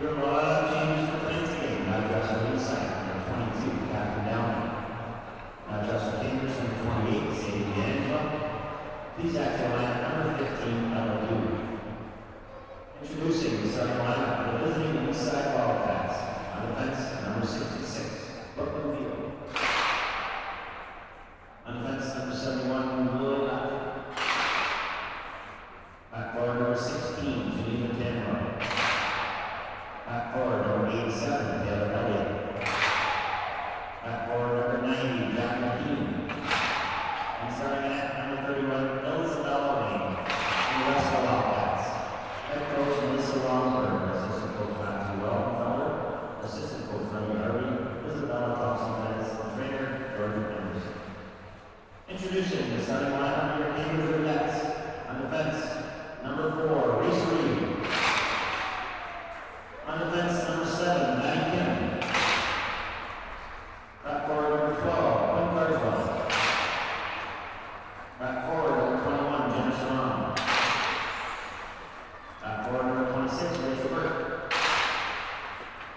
Your lineup changes for tonight's game. Now dress for Leaside, number 22, Captain Downey. Now dress for Cambridge, number 28, Sadie D'Angelo. Please act your lineup number 15, Ella Blue. Introducing the starting lineup for the visiting Leaside Wildcats. On defense, number 66, Brooklyn Field. On defense, number 71, Rivulettes. Back forward, number 16, Geneva Tamara. Back forward, number 87, Taylor Elliott. Back forward, number 90, Jack McKean. And starting at number 31, Isabella Wayne. And the rest of the Wildcats. Head coach Melissa Longberg, assistant coach Matthew Wellenfelder, assistant coach Remy Harvey, Isabella Thompson-Pettis, and trainer Jordan Anderson. Introducing the starting lineup for your Cambridge Rivulettes. On defense, number 4, Reese Reed. On defense, number 7, Maddie Kim. Back forward, number 12, Quinn Carswell. Back forward, number 21, Jenna Sharon. Back forward, number 26, Rachel Burke.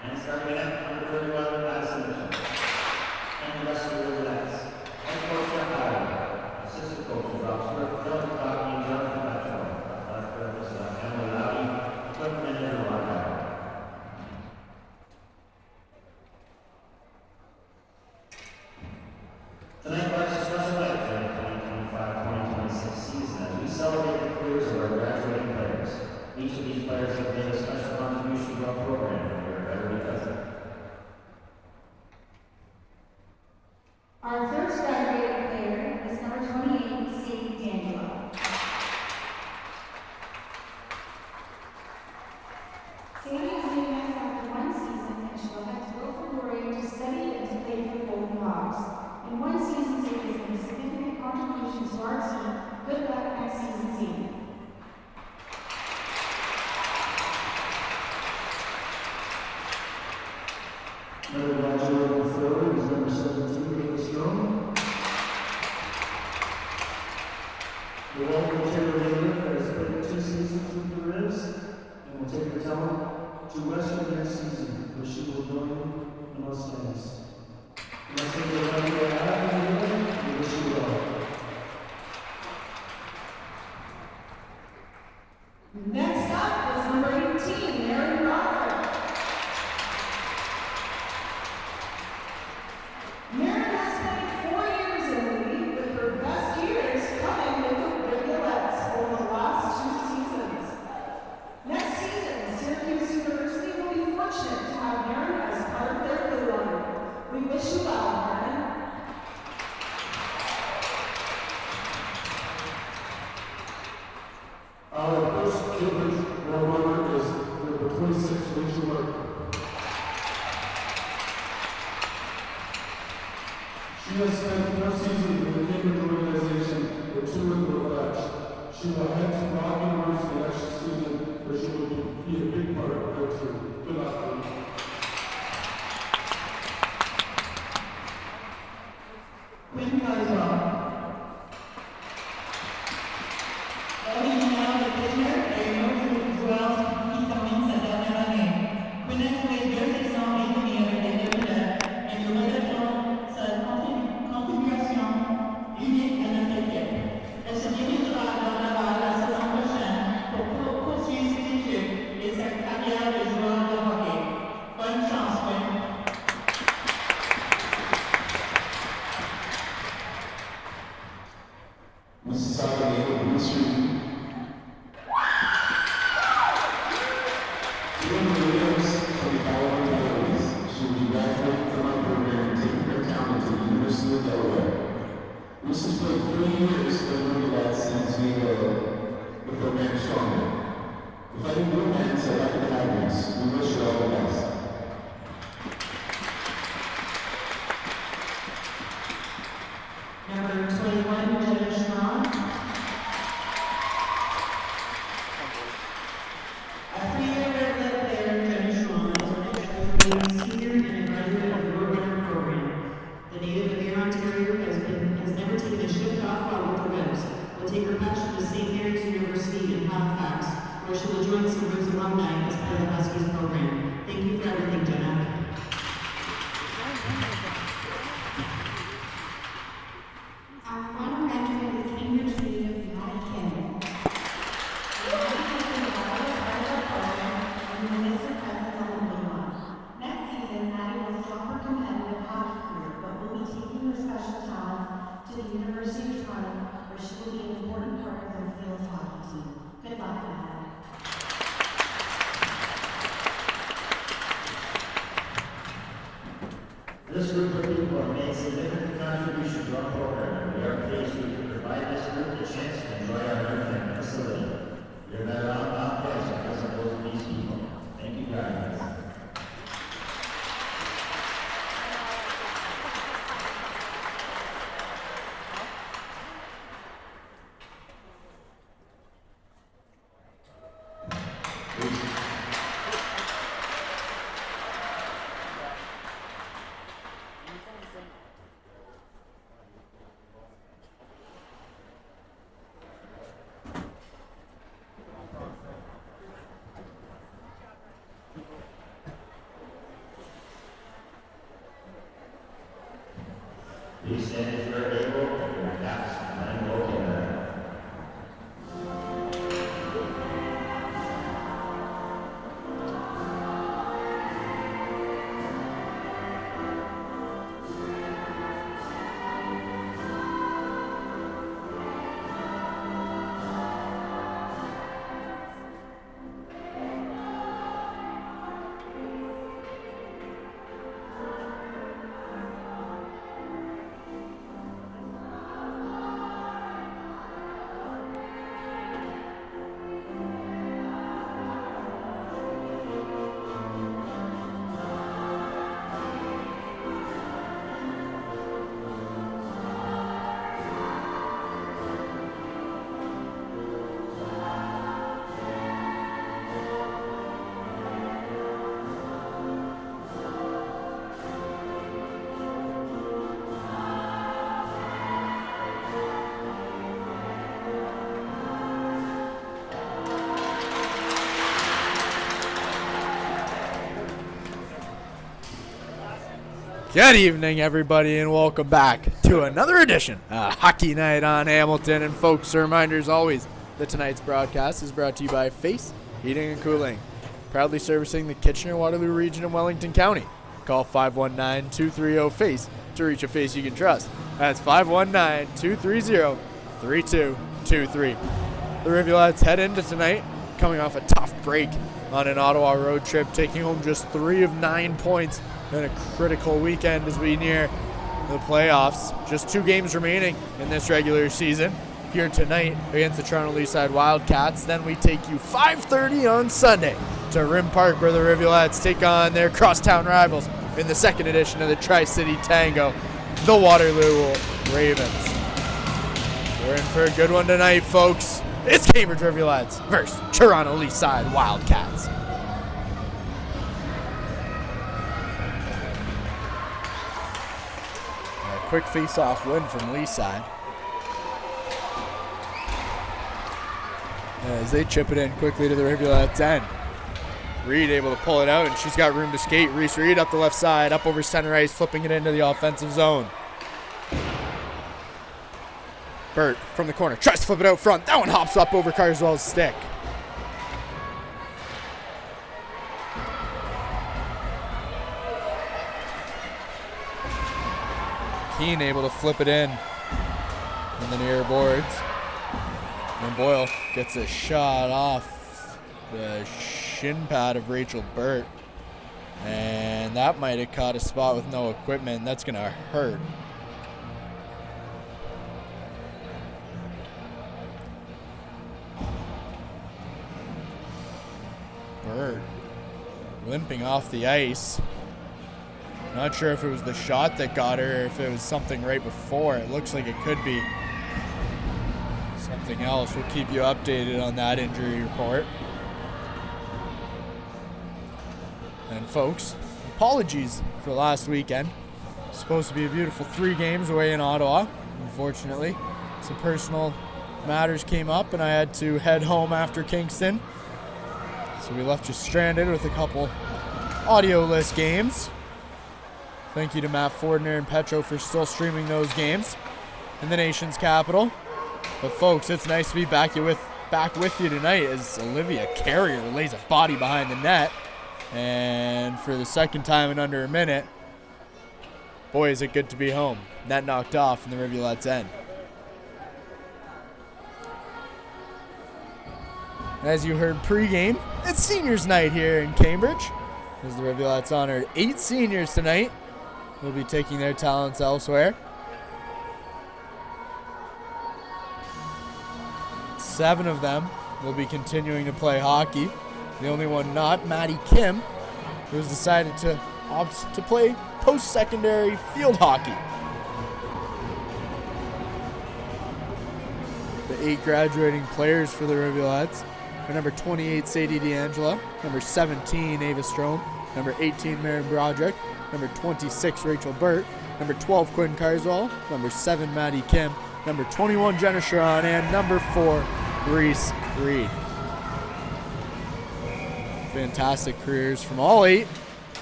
And starting at number 31, Madison Mitchell. And the rest of the Rivulettes. Head coach Jeff Howard. Assistant coaches Rob Smith, Dylan Cockney, and Jonathan Metro. Emily Lowdy, equipment manager Ron Howard. Tonight marks a special night for the 2025-2026 season as we celebrate the careers of our graduating players. Each of these players have made a special contribution to our program, and we are better because of it. Our first graduating player is number 28, Sadie D'Angelo. Sadie is leaving us after one season, and she will head to Wilford Laurier to study and to play for the Golden Hawks. In one season, Sadie has made a significant contribution to our team. Good luck next season, Sadie. Another graduating forward is number 17, Ava Strong. The local cheerleader has played 2 seasons with the Ribs and will take her talent to Western next season, where she will join the Mustangs. Let's take the right way out of the room and wish you well. Next up is number 18, Mary Rocker. Mary has spent 4 years in the league, with her best years coming with the Rivulettes over the last 2 seasons. Next season, Syracuse University will be fortunate to have Mary as part of their blue line. We wish you well, Mary. Our first Cambridge runner is number 26, Rachel Burke. She has spent 4 seasons with the Cambridge organization and 2 in the Rivulettes. She will head to Broad University next season, where she will be a big part of their team. Good luck, Lee. Quinn Carswell. Original de Pittsburgh et une joueuse qui termine sa dernière année. Quinn a joué 2 saisons et demie avec les Rivulettes et nous regrettons sa contribution unique à notre équipe. Elle se dirigera dans la saison prochaine pour poursuivre ses études et sa carrière de joueur de hockey. Bonne chance, Quinn. Mississauga Ministry. Williams from the following academies. She will be graduating from our program and taking her talent to the University of Delaware. Lucy's played 3 years for the Rivulettes and has made the program stronger. The Fighting Blue Hens are lucky to have us. We wish you all the best. Number 21, Jenna Sharon. A 3-year Rivulet player, Jenna Sharon, is a senior and a graduate of the Roadrunner program. The native of Ayr, Ontario, has never taken a shift off while with the Ribs. Will take her passion to St. Mary's University in Halifax, where she will join some Ribs alumni as part of the Please stand if you are able, and your caps and will carry. Good evening, everybody, and welcome back to another edition of Hockey Night on Hamilton. And folks, a reminder as always that tonight's broadcast is brought to you by Face Heating and Cooling, proudly servicing the Kitchener-Waterloo region of Wellington County. Call 519-230-FACE to reach a face you can trust. That's 519-230-3223. The Rivulettes head into tonight coming off a tough break on an Ottawa road trip, taking home just 3 of 9 points in a critical weekend as we near the playoffs. Just 2 games remaining in this regular season. Here tonight against the Toronto Leaside Wildcats. Then we take you 5:30 on Sunday to Rim Park, where the Rivulettes take on their crosstown rivals in the second edition of the Tri-City Tango, the Waterloo Ravens. We're in for a good one tonight, folks. It's Cambridge Rivulettes versus Toronto Leaside Wildcats. Quick face-off win from Leaside as they chip it in quickly to the Rivulettes end. Reed able to pull it out, and she's got room to skate. Reese Reed up the left side, up over center ice, flipping it into the offensive zone. Burt from the corner tries to flip it out front. That one hops up over Carswell's stick. Keane able to flip it in the near boards. And Boyle gets a shot off the shin pad of Rachel Burt. And that might have caught a spot with no equipment. That's going to hurt. Burt limping off the ice. Not sure if it was the shot that got her or if it was something right before. It looks like it could be something else. We'll keep you updated on that injury report. And folks, apologies for last weekend. It's supposed to be a beautiful 3 games away in Ottawa. Unfortunately, some personal matters came up and I had to head home after Kingston. So we left you stranded with a couple audio-less games. Thank you to Matt Fordner and Petro for still streaming those games in the nation's capital. But folks, it's nice to be back with you tonight as Olivia Carrier lays a body behind the net. And for the second time in under a minute, boy, is it good to be home. Net knocked off in the Rivulettes end. As you heard pregame, it's seniors night here in Cambridge as the Rivulettes honored 8 seniors tonight. Will be taking their talents elsewhere. 7 of them will be continuing to play hockey. The only one not, Maddie Kim, who has decided to opt to play post-secondary field hockey. The 8 graduating players for the Rivulettes are number 28, Sadie D'Angela, number 17, Ava Strome, number 18, Maren Broderick, number 26, Rachel Burt, number 12, Quinn Carswell, number 7, Maddie Kim, number 21, Jenna Sharon, and number 4, Reese Reed. Fantastic careers from all 8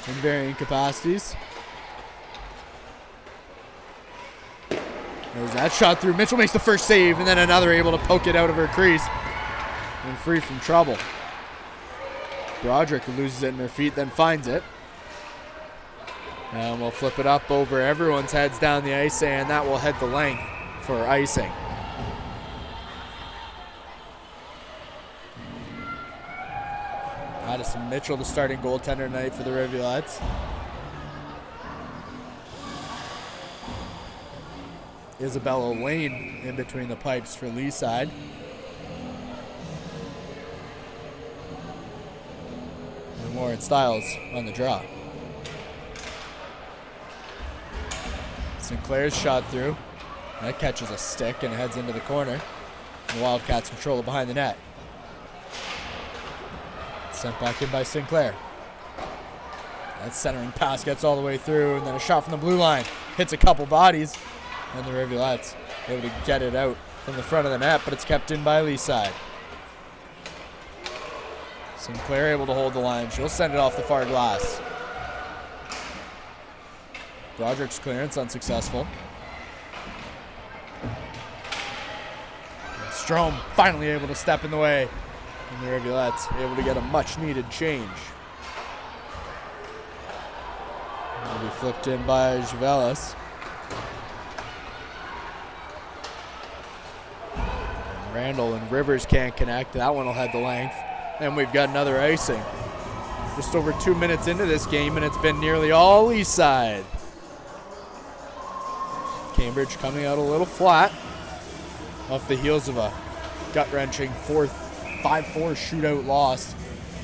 in varying capacities. There's that shot through. Mitchell makes the first save, and then another able to poke it out of her crease and free from trouble. Broderick loses it in her feet, then finds it. And we'll flip it up over everyone's heads down the ice, and that will head the length for icing. Addison Mitchell, the starting goaltender tonight for the Rivulettes. Isabella Lane in between the pipes for Leaside. And Lauren Stiles on the draw. Sinclair's shot through. That catches a stick and heads into the corner. The Wildcats control it behind the net. Sent back in by Sinclair. That centering pass gets all the way through, and then a shot from the blue line. Hits a couple bodies, and the Rivulettes able to get it out from the front of the net, but it's kept in by Leaside. Sinclair able to hold the line. She'll send it off the far glass. Broderick's clearance unsuccessful. And Strom finally able to step in the way. And the Rivulettes able to get a much-needed change. It'll be flipped in by Javelis. Randall and Rivers can't connect. That one will head the length. And we've got another icing. Just over 2 minutes into this game, and it's been nearly all Leaside. Cambridge coming out a little flat off the heels of a gut-wrenching 5-4 shootout loss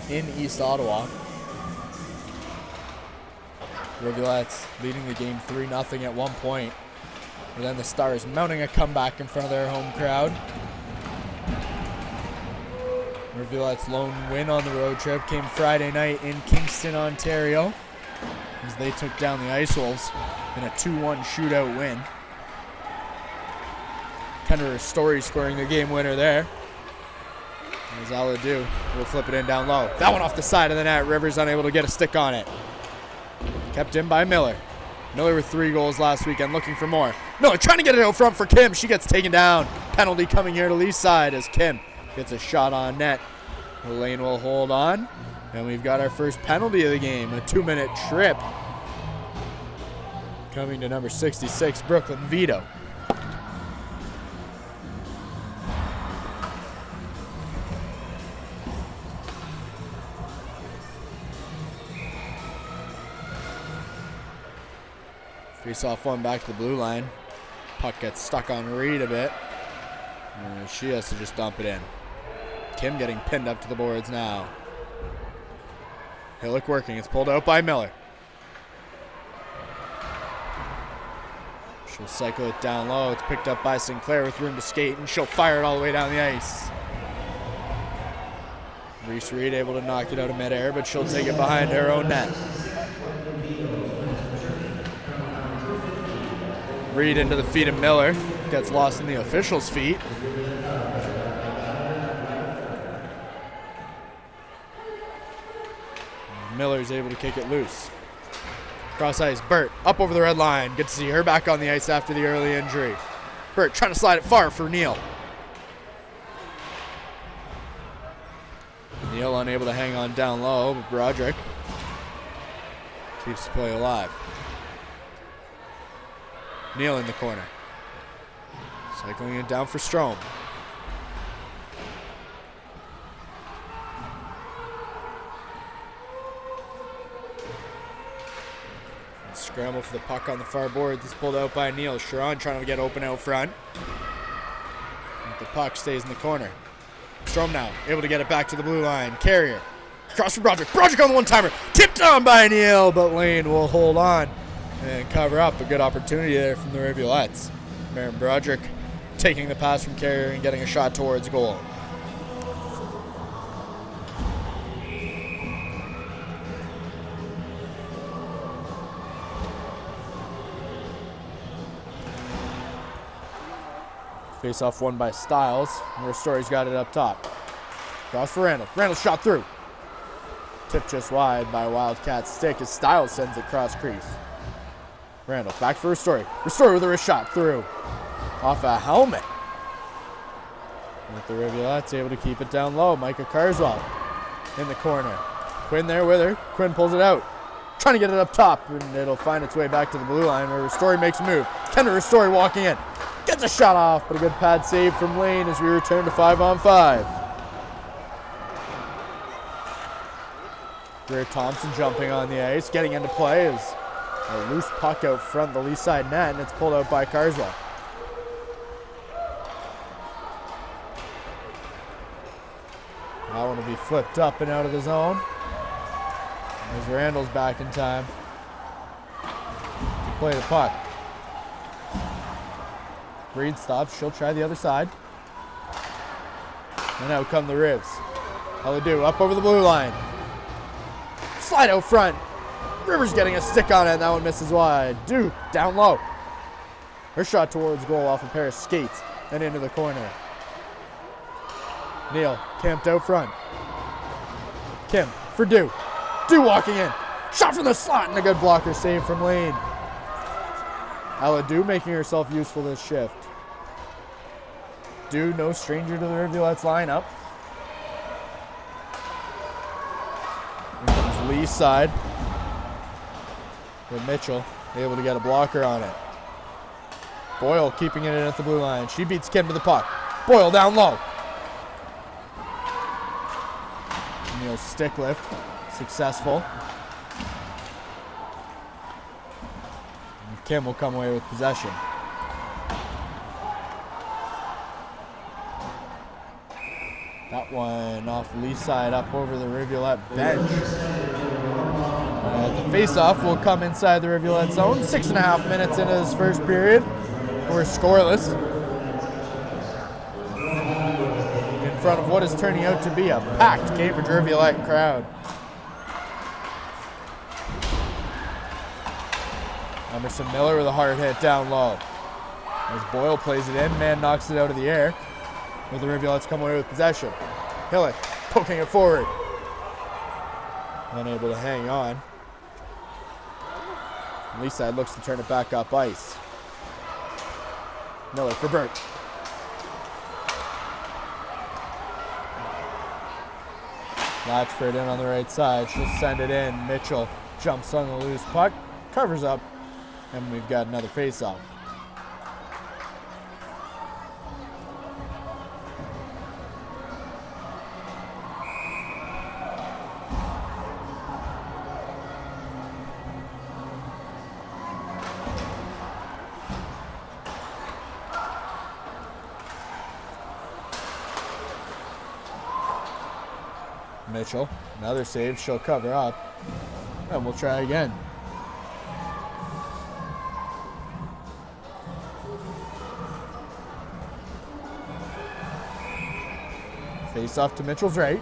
in East Ottawa. Rivulettes leading the game 3-0 at one point. And then the Stars mounting a comeback in front of their home crowd. Rivulettes' lone win on the road trip came Friday night in Kingston, Ontario, as they took down the Ice Wolves in a 2-1 shootout win. Kendra Story scoring the game winner there. As Aladou will flip it in down low. That one off the side of the net. Rivers unable to get a stick on it. Kept in by Miller. Miller with 3 goals last weekend, looking for more. Miller trying to get it out front for Kim. She gets taken down. Penalty coming here to Leaside as Kim gets a shot on net. Lane will hold on. And we've got our first penalty of the game. A 2-minute trip. Coming to number 66, Brooklyn Vito. Face off one back to the blue line. Puck gets stuck on Reed a bit. And she has to just dump it in. Kim getting pinned up to the boards now. Hillick working. It's pulled out by Miller. She'll cycle it down low. It's picked up by Sinclair with room to skate, and she'll fire it all the way down the ice. Reese Reed able to knock it out of midair, but she'll take it behind her own net. Reed into the feet of Miller. Gets lost in the official's feet. Miller's able to kick it loose. Cross ice, Burt up over the red line. Good to see her back on the ice after the early injury. Burt trying to slide it far for Neal. Neal unable to hang on down low, but Broderick keeps the play alive. Neal in the corner. Cycling it down for Strom. Scramble for the puck on the far boards. It's pulled out by Neal. Sharon trying to get open out front. But the puck stays in the corner. Strom now able to get it back to the blue line. Carrier. Cross for Broderick. Broderick on the one-timer. Tipped on by Neal, but Lane will hold on and cover up. A good opportunity there from the Rivulettes. Maren Broderick taking the pass from Carrier and getting a shot towards goal. Face off won by Stiles. Story's got it up top. Cross for Randall. Randall shot through. Tipped just wide by Wildcats stick as Stiles sends it cross crease. Randall back for Ristori. Ristori with a wrist shot through. off a helmet. With the Rivulettes able to keep it down low. Micah Carswell in the corner. Quinn there with her. Quinn pulls it out. Trying to get it up top, and it'll find its way back to the blue line where Ristori makes a move. Kendra Ristori walking in. Gets a shot off, but a good pad save from Lane as we return to 5-on-5. Greer Thompson jumping on the ice, getting into play as a loose puck out front the Leaside net, and it's pulled out by Carswell. That one will be flipped up and out of the zone. As Randall's back in time to play the puck. Reed stops. She'll try the other side. And out come the Rivs. Elledu up over the blue line. Slide out front. Rivers getting a stick on it, and that one misses wide. Duke down low. Her shot towards goal off a pair of skates and into the corner. Neal camped out front. Kim for Dew. Dew walking in. Shot from the slot and a good blocker save from Lane. Elledu making herself useful this shift. Dew, no stranger to the Rivulettes lineup. Here comes Lee's side. With Mitchell able to get a blocker on it. Boyle keeping it in at the blue line. She beats Kim to the puck. Boyle down low. Neal's stick lift. Successful. And Kim will come away with possession. That one off Leaside up over the Rivulette bench. The face-off will come inside the Rivulette zone. 6.5 minutes into this first period. We're scoreless. In front of what is turning out to be a packed Cambridge Rivulette crowd. Emerson Miller with a hard hit down low. As Boyle plays it in, man knocks it out of the air. With the Rivulettes come away with possession. Hillick poking it forward. Unable to hang on. Leaside looks to turn it back up ice. Miller for Burt. Latchford in on the right side. She'll send it in. Mitchell jumps on the loose puck. Covers up. And we've got another face-off. Mitchell, another save. She'll cover up. And we'll try again. Face off to Mitchell's right.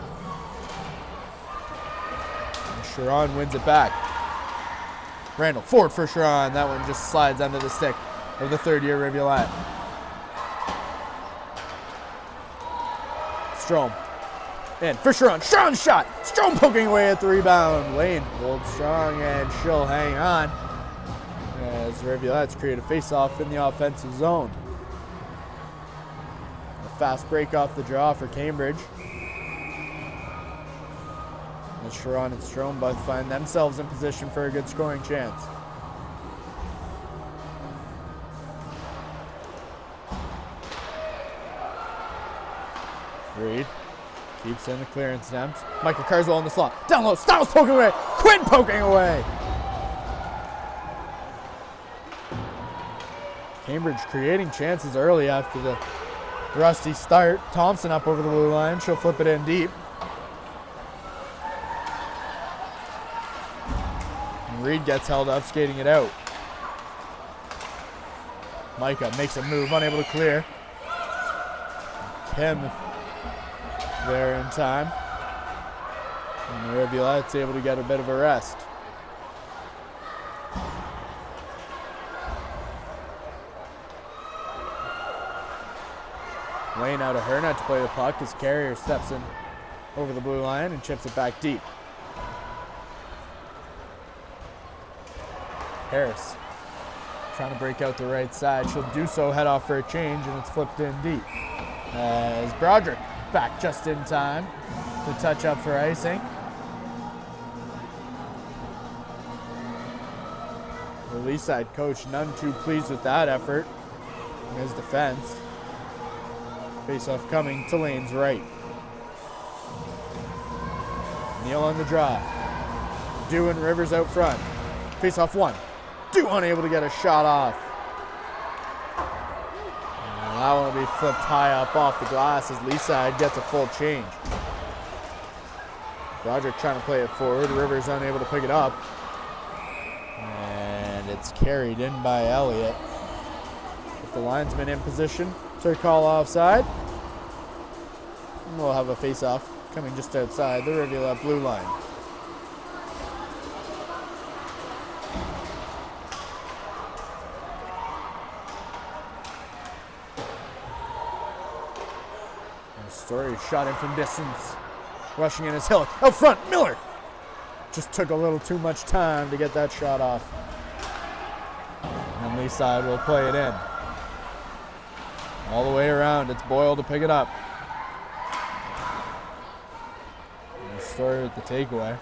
And Sharon wins it back. Randall forward for Sharon. That one just slides under the stick of the third-year Rivulette. Strome in for Sharon. Sharon shot. Strome poking away at the rebound. Lane holds strong and she'll hang on as Rivulettes create a face-off in the offensive zone. Fast break off the draw for Cambridge. And Sharon and Strome both find themselves in position for a good scoring chance. Reed keeps in the clearance attempt. Michael Carswell on the slot. Down low. Styles poking away. Quinn poking away. Cambridge creating chances early after the rusty start. Thompson up over the blue line. She'll flip it in deep. And Reed gets held up, skating it out. Micah makes a move, unable to clear. Kim there in time. And the Rivulette's able to get a bit of a rest. Lane out of her net to play the puck as Carrier steps in over the blue line and chips it back deep. Harris trying to break out the right side. She'll do so, head off for a change, and it's flipped in deep. As Broderick back just in time to touch up for icing. The Leaside coach none too pleased with that effort in his defense. Face-off coming to Lane's right. Neal on the draw. Dew and Rivers out front. Face-off one. Dew unable to get a shot off. And that one will be flipped high up off the glass as Leaside gets a full change. Broderick trying to play it forward. Rivers unable to pick it up. And it's carried in by Elliott. With the linesman in position to call offside. And we'll have a face-off coming just outside the Rivulet blue line. And Story shot in from distance. Rushing in his hill. Out front, Miller! Just took a little too much time to get that shot off. And Leaside will play it in. All the way around, it's Boyle to pick it up. And Story with the takeaway.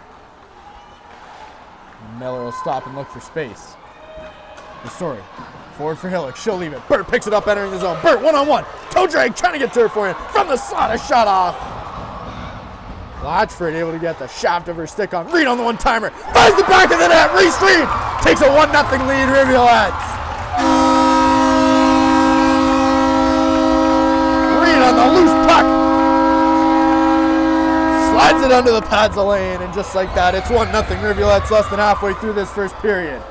And Miller will stop and look for space. The Story. Forward for Hillock. She'll leave it. Burt picks it up, entering the zone. Burt, one-on-one. Toe drag, trying to get to her for him. From the slot, a shot off. Latchford able to get the shaft of her stick on. Reed on the one-timer. Finds the back of the net. Reese Reed takes a 1-0 lead, Rivulettes. Reed on the loose puck. Slides it under the pads of Lane, and just like that, it's 1-0 Rivulettes less than halfway through this first period.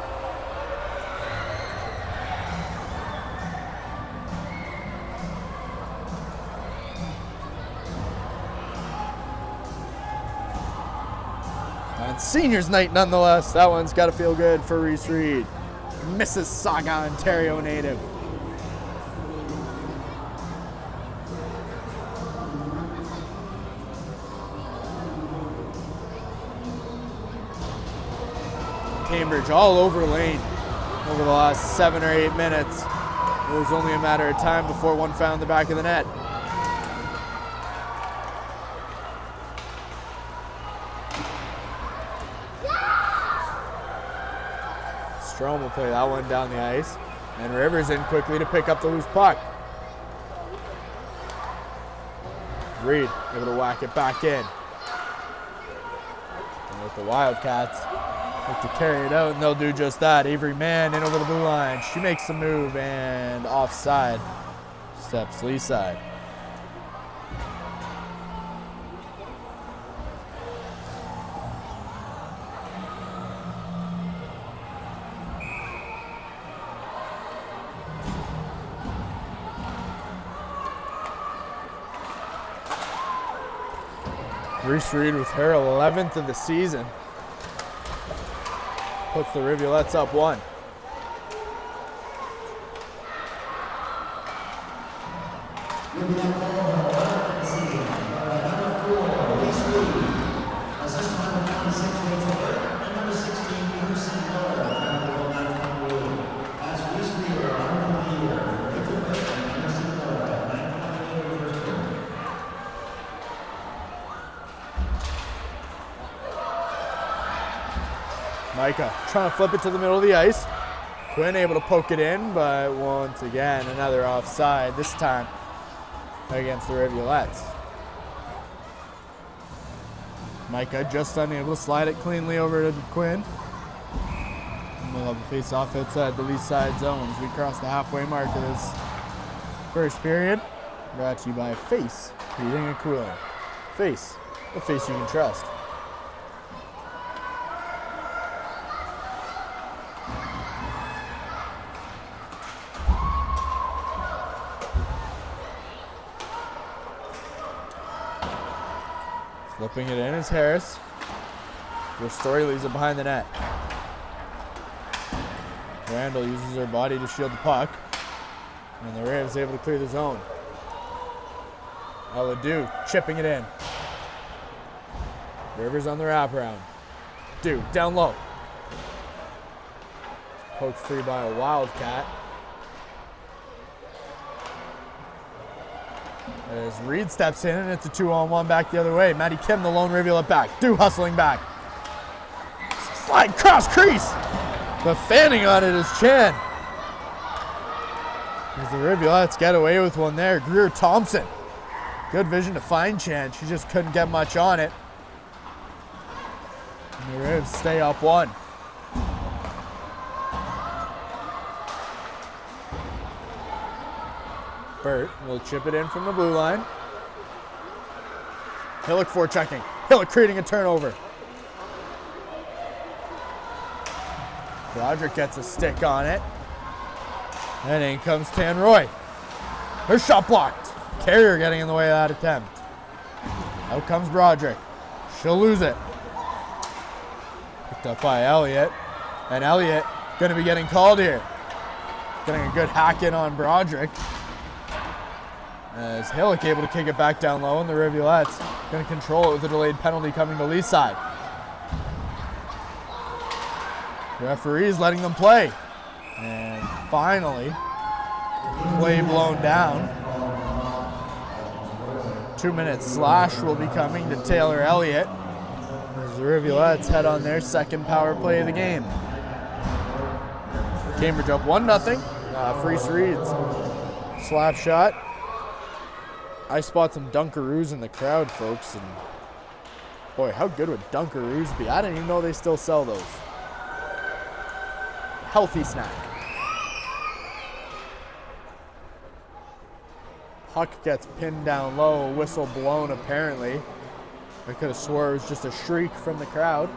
Seniors night nonetheless. That one's got to feel good for Reese Reed, Mississauga, Ontario native. Cambridge all over Lane over the last 7 or 8 minutes. It was only a matter of time before one found the back of the net. Strom will play that one down the ice. And Rivers in quickly to pick up the loose puck. Reed able to whack it back in. And with the Wildcats, look to carry it out, and they'll do just that. Avery Mann in over the blue line. She makes the move, and offside steps Leaside. Reese Reed with her 11th of the season. Puts the Rivulettes up 1. Micah trying to flip it to the middle of the ice. Quinn able to poke it in, but once again, another offside, this time against the Rivulettes. Micah just unable to slide it cleanly over to Quinn. And we'll have a face-off outside the Leaside zone as we cross the halfway mark of this first period. Brought to you by Face Heating and Cooling. Face, the face you can trust. Flipping it in is Harris. Where Story leaves it behind the net. Randall uses her body to shield the puck. And the Ravs able to clear the zone. Dew chipping it in. Rivers on the wraparound. Dew down low. Poked free by a Wildcat. As Reed steps in, and it's a 2-on-1 back the other way. Maddie Kim, the lone Rivulet back. Dew hustling back. Slide cross crease. The fanning on it is Chan. As the Rivulettes get away with one there. Greer Thompson. Good vision to find Chan. She just couldn't get much on it. And the Rivs stay up 1. Burt will chip it in from the blue line. Hillock forechecking. Hillock creating a turnover. Broderick gets a stick on it. And in comes Tanroy. Her shot blocked. Carrier getting in the way of that attempt. Out comes Broderick. She'll lose it. Picked up by Elliott. And Elliott going to be getting called here. Getting a good hack in on Broderick. As Hillock able to kick it back down low, and the Rivulettes going to control it with a delayed penalty coming to Leaside. Referees letting them play. And finally, play blown down. 2-minute slash will be coming to Taylor Elliott as the Rivulettes head on their second power play of the game. Cambridge up 1-0. Freese Reed's slap shot. I spot some Dunkaroos in the crowd, folks, and boy, how good would Dunkaroos be? I didn't even know they still sell those. Healthy snack. Puck gets pinned down low, whistle blown apparently. I could have swore it was just a shriek from the crowd.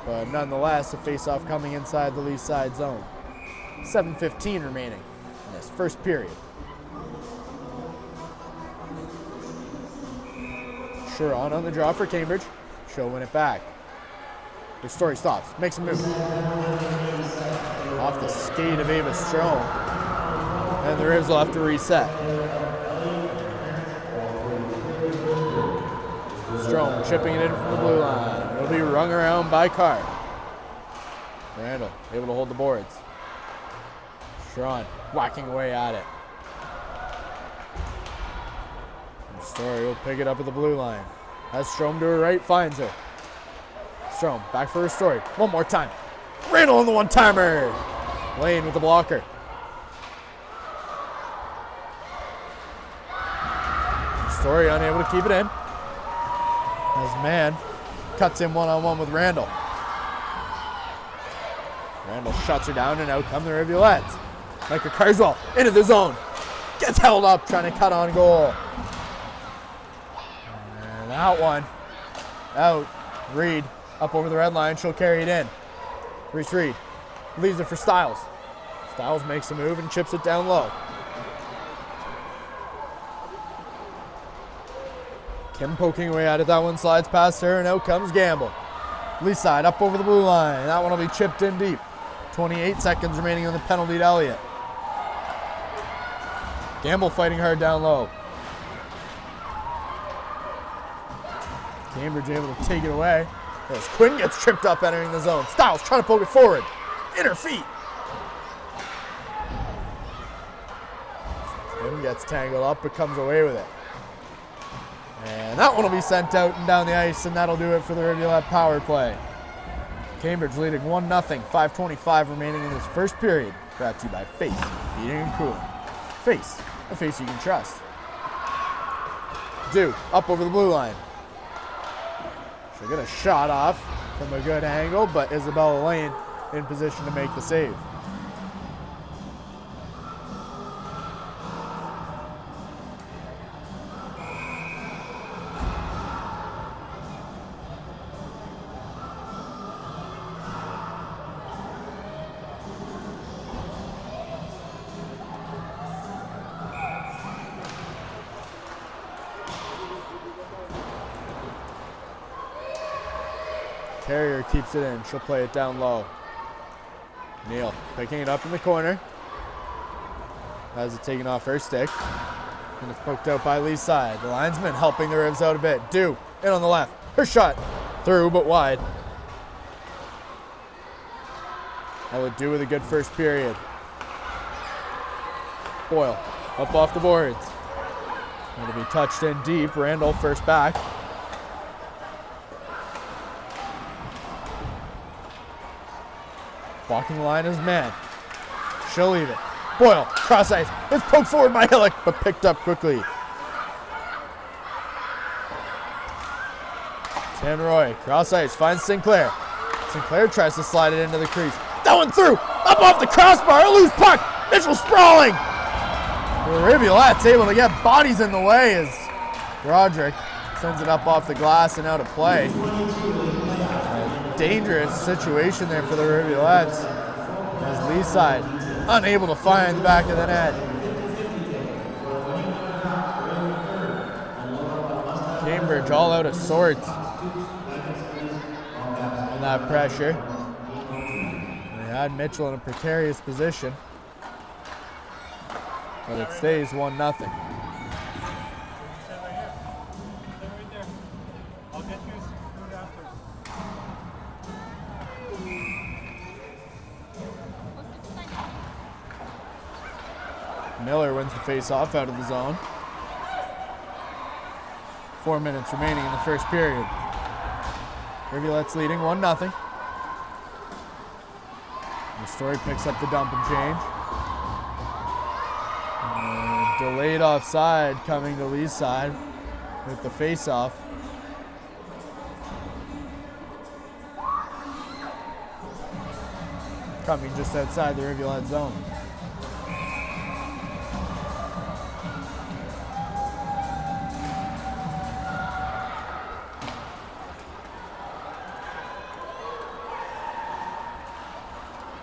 But nonetheless, a face-off coming inside the Leaside zone. 7:15 remaining in this first period. Sharon on the draw for Cambridge. She'll win it back. Her story stops. Makes a move. Off the skate of Ava Strom. And the Rivs will have to reset. Strom chipping it in from the blue line. It'll be rung around by Carr. Randall able to hold the boards. Sharon whacking away at it. Story will pick it up at the blue line. Has Strom to her right, finds her. Strom back for her Story. One more time. Randall on the one-timer. Lane with the blocker. Story unable to keep it in. As Man cuts in one-on-one with Randall. Randall shuts her down, and out come the Rivulettes. Micah Carswell into the zone. Gets held up trying to cut on goal. And that one out. Reed up over the red line. She'll carry it in. Reese Reed leaves it for Stiles. Stiles makes a move and chips it down low. Kim poking away at it. That one slides past her, and out comes Gamble. Leaside up over the blue line. That one will be chipped in deep. 28 seconds remaining on the penalty to Elliott. Gamble fighting hard down low. Cambridge able to take it away. As Quinn gets tripped up entering the zone. Stiles trying to poke it forward. In her feet. Quinn gets tangled up but comes away with it. And that one will be sent out and down the ice, and that'll do it for the Rivulet power play. Cambridge leading 1-0, 5:25 remaining in this first period. Brought to you by Face Heating and Cooling. Face, a face you can trust. Dew, up over the blue line. She'll get a shot off from a good angle, but Isabella Lane in position to make the save. Carrier keeps it in. She'll play it down low. Neal picking it up in the corner. Has it taken off her stick. And it's poked out by Leaside. The linesman helping the Rivs out a bit. Dew in on the left. Her shot through but wide. That would do with a good first period. Boyle up off the boards. It'll be touched in deep. Randall first back. Walking the line is man. She'll leave it. Boyle, cross ice. It's poked forward by Hillock, but picked up quickly. Tanroy, cross ice, finds Sinclair. Sinclair tries to slide it into the crease. That one through, up off the crossbar, a loose puck. Mitchell sprawling. The Rivulettes able to get bodies in the way as Broderick sends it up off the glass and out of play. A dangerous situation there for the Rivulettes as Leaside unable to find the back of the net. Cambridge all out of sorts on that pressure. They had Mitchell in a precarious position, but it stays 1-0. Miller wins the face-off out of the zone. 4 minutes remaining in the first period. Rivulettes leading 1-0. The Story picks up the dump and change. Delayed offside coming to Leaside with the face-off. Coming just outside the Rivulet zone.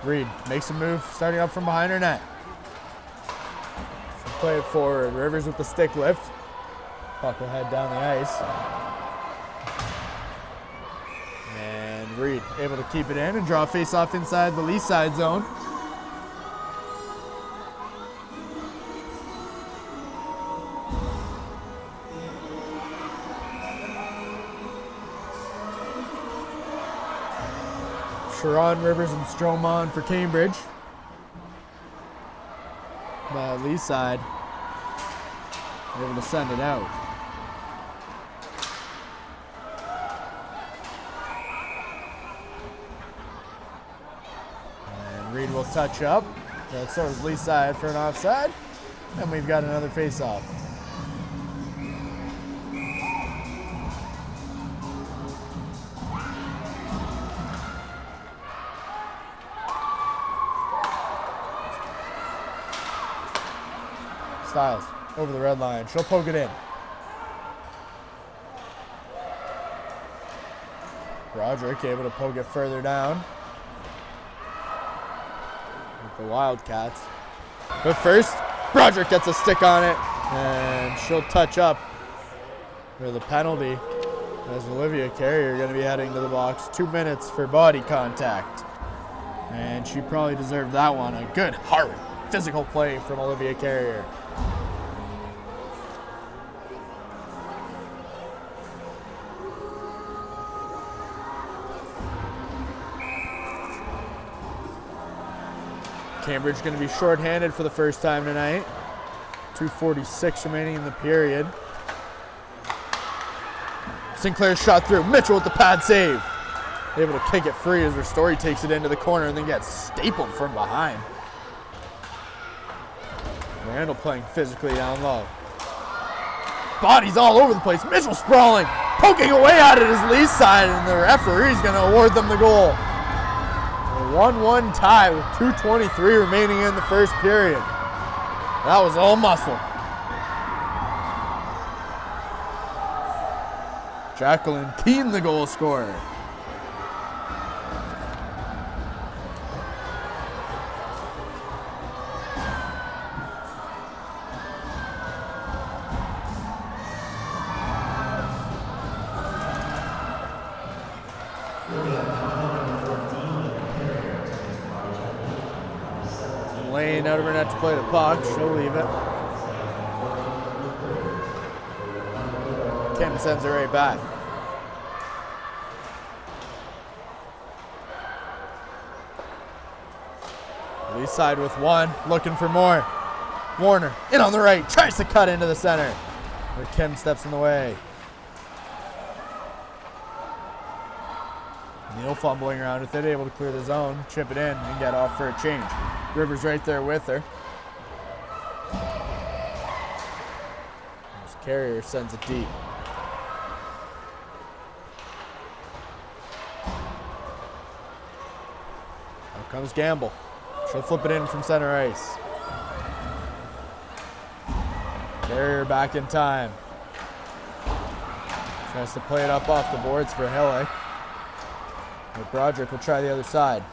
Reed makes a move, starting up from behind her net. She'll play it forward. Rivers with the stick lift. Puck will head down the ice. And Reed able to keep it in and draw a face-off inside the Leaside zone. Sharon, Rivers, and Stromon for Cambridge. But Leaside able to send it out. And Reed will touch up. So is Leaside for an offside. And we've got another face-off. Styles over the red line. She'll poke it in. Broderick able to poke it further down with the Wildcats. But first, Broderick gets a stick on it, and she'll touch up for the penalty as Olivia Carrier going to be heading to the box. 2 minutes for body contact. And she probably deserved that one. A good, hard, physical play from Olivia Carrier. Cambridge going to be shorthanded for the first time tonight. 2:46 remaining in the period. Sinclair shot through. Mitchell with the pad save. Able to kick it free as Ristori takes it into the corner and then gets stapled from behind. Randall playing physically down low. Bodies all over the place. Mitchell sprawling. Poking away at it is Leaside, and the referee's going to award them the goal. 1-1 tie with 2:23 remaining in the first period. That was all muscle. Jacqueline Keene, the goal scorer. Lane out of her net to play the puck. She'll leave it. Kim sends it right back. Leaside with one, looking for more. Warner in on the right, tries to cut into the center. But Kim steps in the way. Neal fumbling around with it, able to clear the zone, chip it in, and get off for a change. Rivers right there with her. This Carrier sends it deep. Out comes Gamble. She'll flip it in from center ice. Carrier back in time. Tries to play it up off the boards for Hillick. But Broderick will try the other side.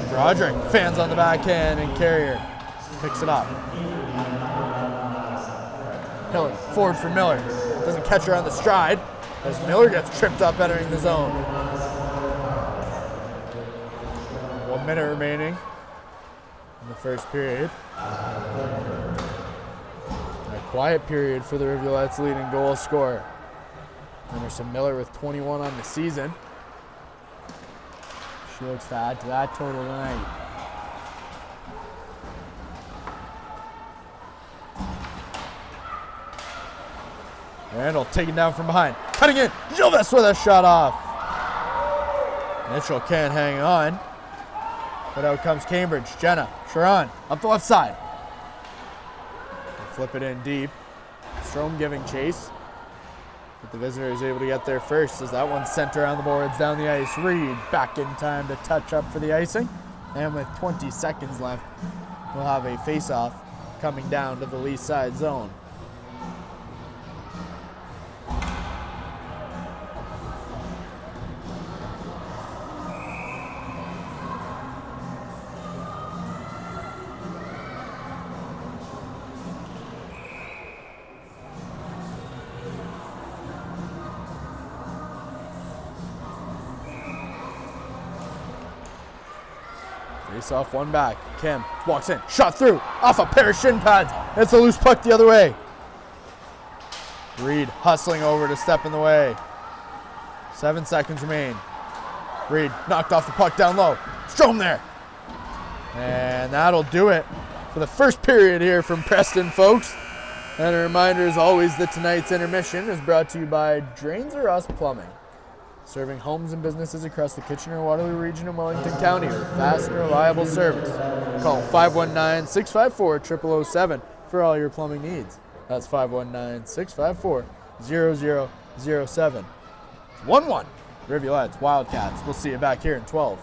Broderick fans on the backhand and Carrier picks it up. Hillick forward for Miller. Doesn't catch her on the stride as Miller gets tripped up entering the zone. 1 minute remaining in the first period. A quiet period for the Rivulettes' leading goal scorer. Anderson Miller with 21 on the season. She looks to add to that total tonight. Randall taken down from behind. Cutting in. Gilves with a shot off. Mitchell can't hang on. But out comes Cambridge. Jenna. Sharon up the left side. They'll flip it in deep. Strom giving chase. But the visitor is able to get there first as that one's sent around the boards down the ice. Reed back in time to touch up for the icing. And with 20 seconds left, we'll have a face-off coming down to the Leaside zone. Face off, one back. Kim walks in, shot through, off a pair of shin pads. It's a loose puck the other way. Reed hustling over to step in the way. 7 seconds remain. Reed knocked off the puck down low. Strom there. And that'll do it for the first period here from Preston, folks. And a reminder, as always, that tonight's intermission is brought to you by Drains Are Us Plumbing. Serving homes and businesses across the Kitchener-Waterloo region and Wellington County with fast and reliable service. Call 519-654-0007 for all your plumbing needs. That's 519-654-0007. 1-1. Rivulettes, Wildcats. We'll see you back here in 12.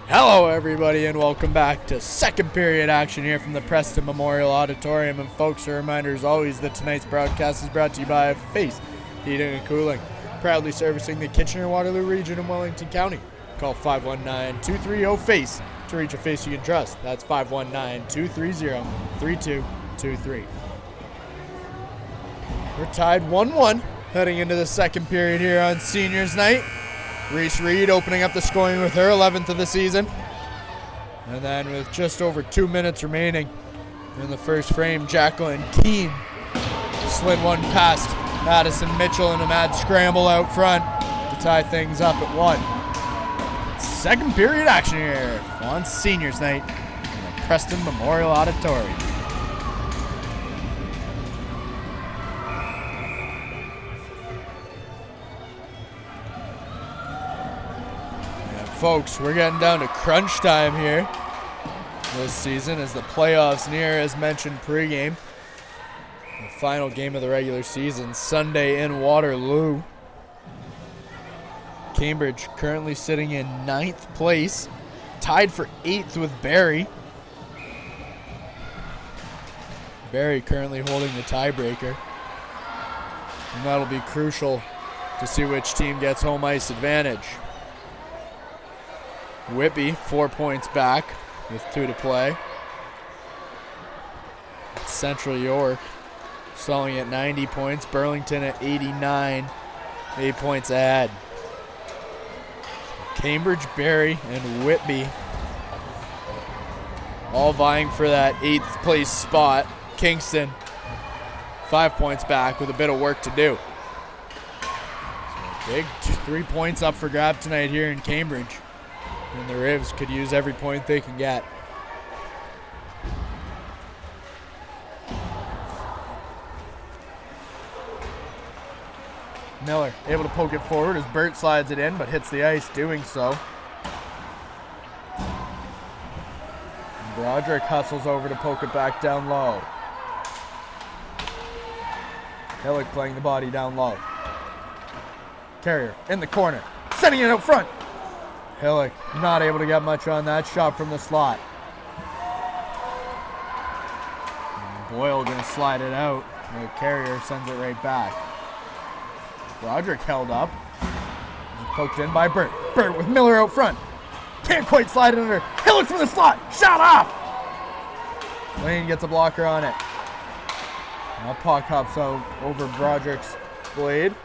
Hello everybody and welcome back to second period action here from the Preston Memorial Auditorium. And folks, a reminder as always that tonight's broadcast is brought to you by Face Heating and Cooling, proudly servicing the Kitchener-Waterloo region in Wellington County. Call 519-230-FACE to reach a face you can trust. That's 519-230-3223. We're tied 1-1 heading into the second period here on seniors night. Reese Reed opening up the scoring with her 11th of the season. And then with just over 2 minutes remaining in the first frame, Jacqueline Keene slid one past Madison Mitchell in a mad scramble out front to tie things up at 1. Second period action here on seniors night in the Preston Memorial Auditorium. Folks, we're getting down to crunch time here this season as the playoffs near, as mentioned pregame. The final game of the regular season, Sunday in Waterloo. Cambridge currently sitting in 9th place, tied for 8th with Barrie. Barrie currently holding the tiebreaker. And that'll be crucial to see which team gets home ice advantage. Whitby 4 points back with 2 to play. Central York selling at 90 points. Burlington at 89, 8 points ahead. Cambridge, Barrie, and Whitby all vying for that 8th place spot. Kingston 5 points back with a bit of work to do. So big 3 points up for grab tonight here in Cambridge. And the Rivs could use every point they can get. Miller able to poke it forward as Burt slides it in, but hits the ice doing so. And Broderick hustles over to poke it back down low. Hillick playing the body down low. Carrier in the corner, sending it out front. Hillick not able to get much on that shot from the slot. And Boyle going to slide it out. The Carrier sends it right back. Broderick held up. Poked in by Burt. Burt with Miller out front. Can't quite slide it under. Hillick from the slot. Shot off. Lane gets a blocker on it. Now puck hops out over Broderick's blade.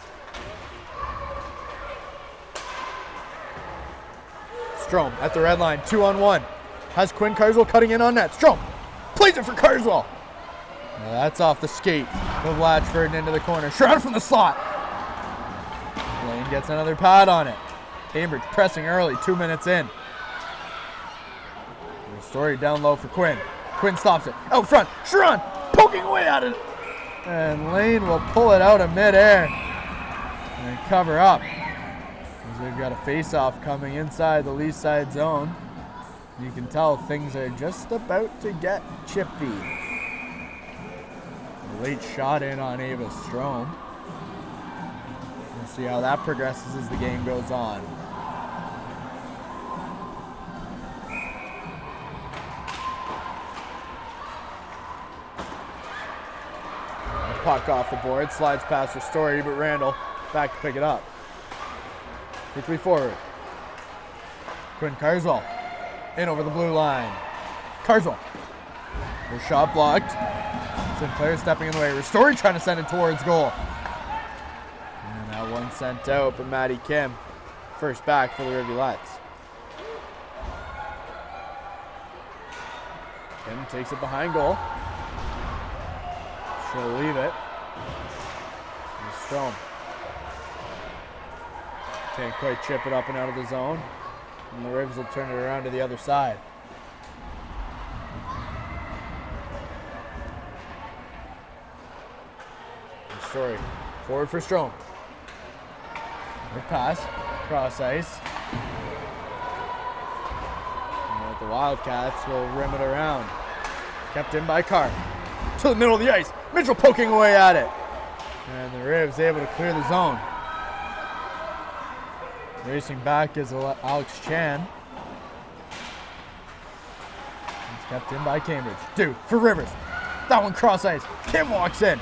Strome at the red line, 2-on-1. Has Quinn Carswell cutting in on net. Strome plays it for Carswell. Now that's off the skate of Latchford and into the corner. Shot from the slot. Lane gets another pad on it. Cambridge pressing early, 2 minutes in. Story down low for Quinn. Quinn stops it. Out front, Sharon poking away at it. And Lane will pull it out of midair and cover up. We've got a face-off coming inside the Leaside zone. You can tell things are just about to get chippy. A late shot in on Ava Strome. We'll see how that progresses as the game goes on. A puck off the board, slides past her Story, but Randall back to pick it up. Quickly forward. Quinn Carswell in over the blue line. Carswell. Her shot blocked. Sinclair stepping in the way. Ristori trying to send it towards goal. And that one sent out, but Maddie Kim first back for the Rivulettes. Kim takes it behind goal. She'll leave it. And Strome. Can't quite chip it up and out of the zone. And the Rivs will turn it around to the other side. Story. Forward for Strome. Good pass. Cross ice. And the Wildcats will rim it around. Kept in by Carr. To the middle of the ice. Mitchell poking away at it. And the Rivs able to clear the zone. Racing back is Alex Chan. Kept in by Cambridge. Due for Rivers. That one cross ice. Kim walks in.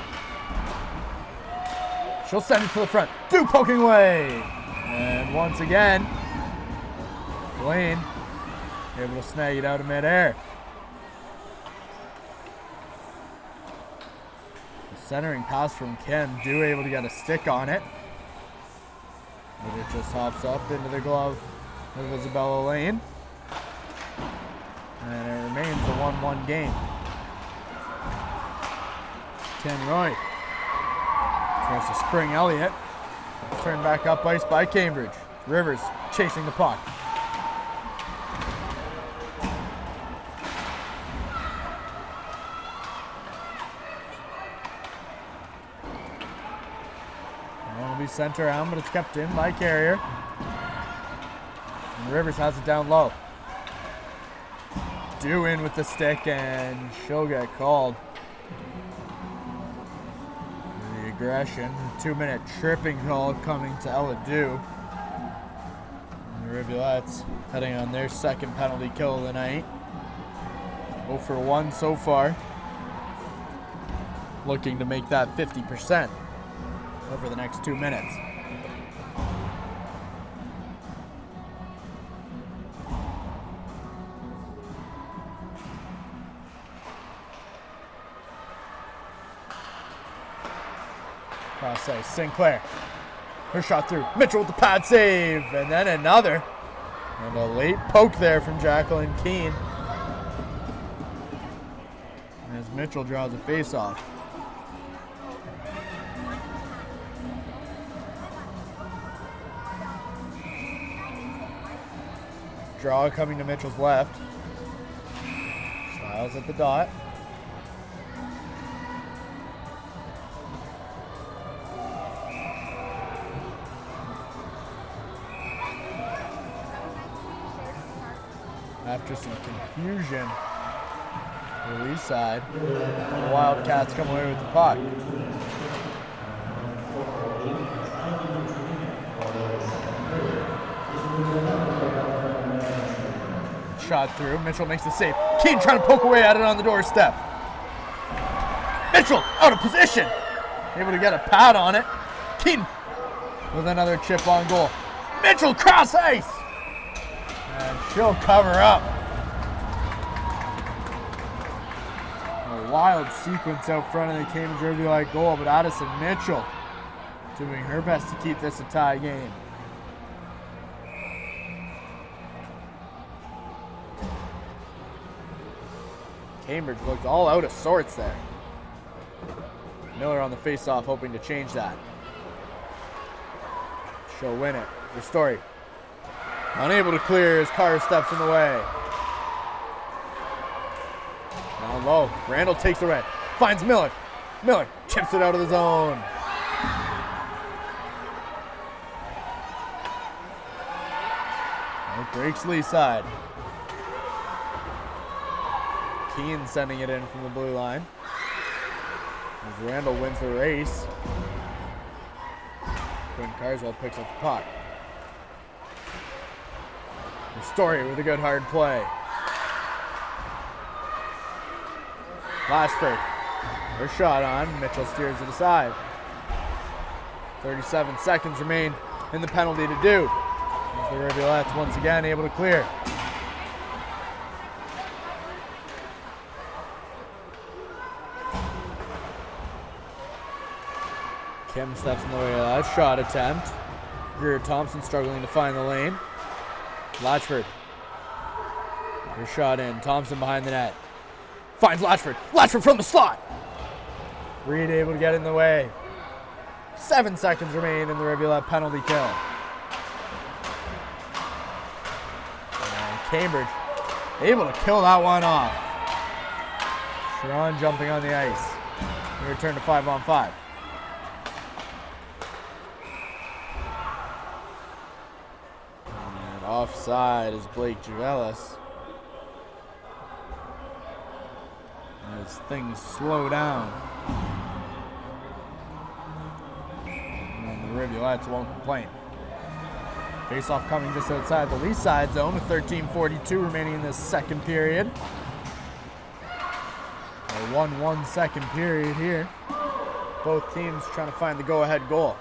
She'll send it to the front. Due poking away. And once again, Lane able to snag it out of midair. The centering pass from Kim. Due able to get a stick on it. But it just hops up into the glove of Isabella Lane. And it remains a 1-1 game. Roy tries to spring Elliott. Turned back up ice by Cambridge. Rivers chasing the puck. It'll be sent around, but it's kept in by Carrier. And Rivers has it down low. Due in with the stick, and she'll get called. The aggression, 2-minute tripping call coming to Ella Due. And the Rivulettes heading on their second penalty kill of the night. 0 for 1 so far. Looking to make that 50% over the next 2 minutes. Cross ice, Sinclair. Her shot through. Mitchell with the pad save. And then another. And a late poke there from Jacqueline Keene. As Mitchell draws a face-off. Draw coming to Mitchell's left. Styles at the dot. After some confusion, the Leaside, the Wildcats come away with the puck. Shot through, Mitchell makes the save. Keene trying to poke away at it on the doorstep. Mitchell out of position, able to get a pad on it. Keene with another chip on goal. Mitchell cross ice. And she'll cover up. A wild sequence out front of the Cambridge Rivulet goal, but Addison Mitchell doing her best to keep this a tie game. Cambridge looked all out of sorts there. Miller on the face-off hoping to change that. She'll win it. The story. Unable to clear as Carr steps in the way. Down low. Randall takes the red. Finds Miller. Miller chips it out of the zone. It breaks Leaside. Keene sending it in from the blue line. As Randall wins the race. Quinn Carswell picks up the puck. Story with a good hard play. Lashford. Her shot on. Mitchell steers it aside. 37 seconds remain in the penalty to do. As the Rivulettes once again able to clear. Kim steps in the way of that shot attempt. Greer Thompson struggling to find the lane. Latchford. Her shot in. Thompson behind the net. Finds Latchford. Latchford from the slot. Reed able to get in the way. 7 seconds remain in the Rivulet penalty kill. And Cambridge able to kill that one off. Sharon jumping on the ice. We return to 5-on-5. Offside is Blake Juvelis. As things slow down. And the Rivulettes won't complain. Face-off coming just outside the Leaside zone with 13:42 remaining in this second period. 1-1 second period here. Both teams trying to find the go-ahead goal.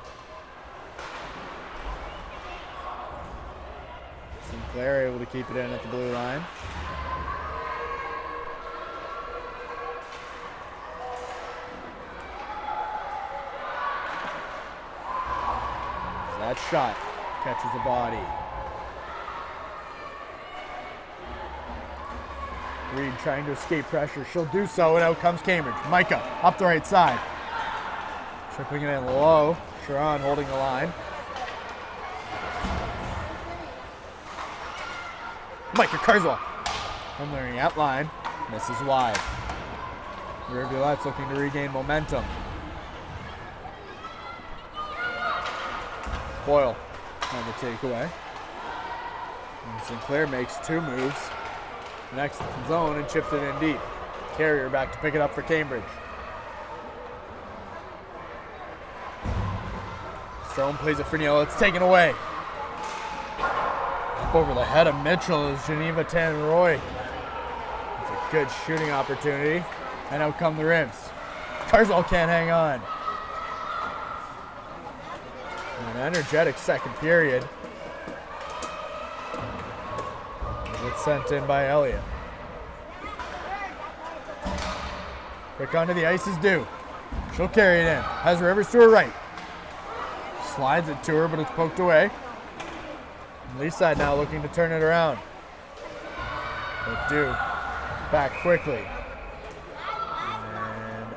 Sinclair able to keep it in at the blue line. That shot catches the body. Reed trying to escape pressure. She'll do so, and out comes Cambridge. Micah up the right side. Tripping it in low. Sharon holding the line. Micah Carswell from the at line. Misses wide. Rivulettes looking to regain momentum. Boyle on the takeaway. And Sinclair makes 2 moves. Next zone and chips it in deep. Carrier back to pick it up for Cambridge. Strome plays it for Neal. It's taken away. Up over the head of Mitchell is Geneva Tanroy. It's a good shooting opportunity. And out come the Ribs. Carswell can't hang on. An energetic second period. It's sent in by Elliott. Quick onto the ice is due. She'll carry it in. Has Rivers to her right. Slides it to her, but it's poked away. Leaside now looking to turn it around. But do. Back quickly.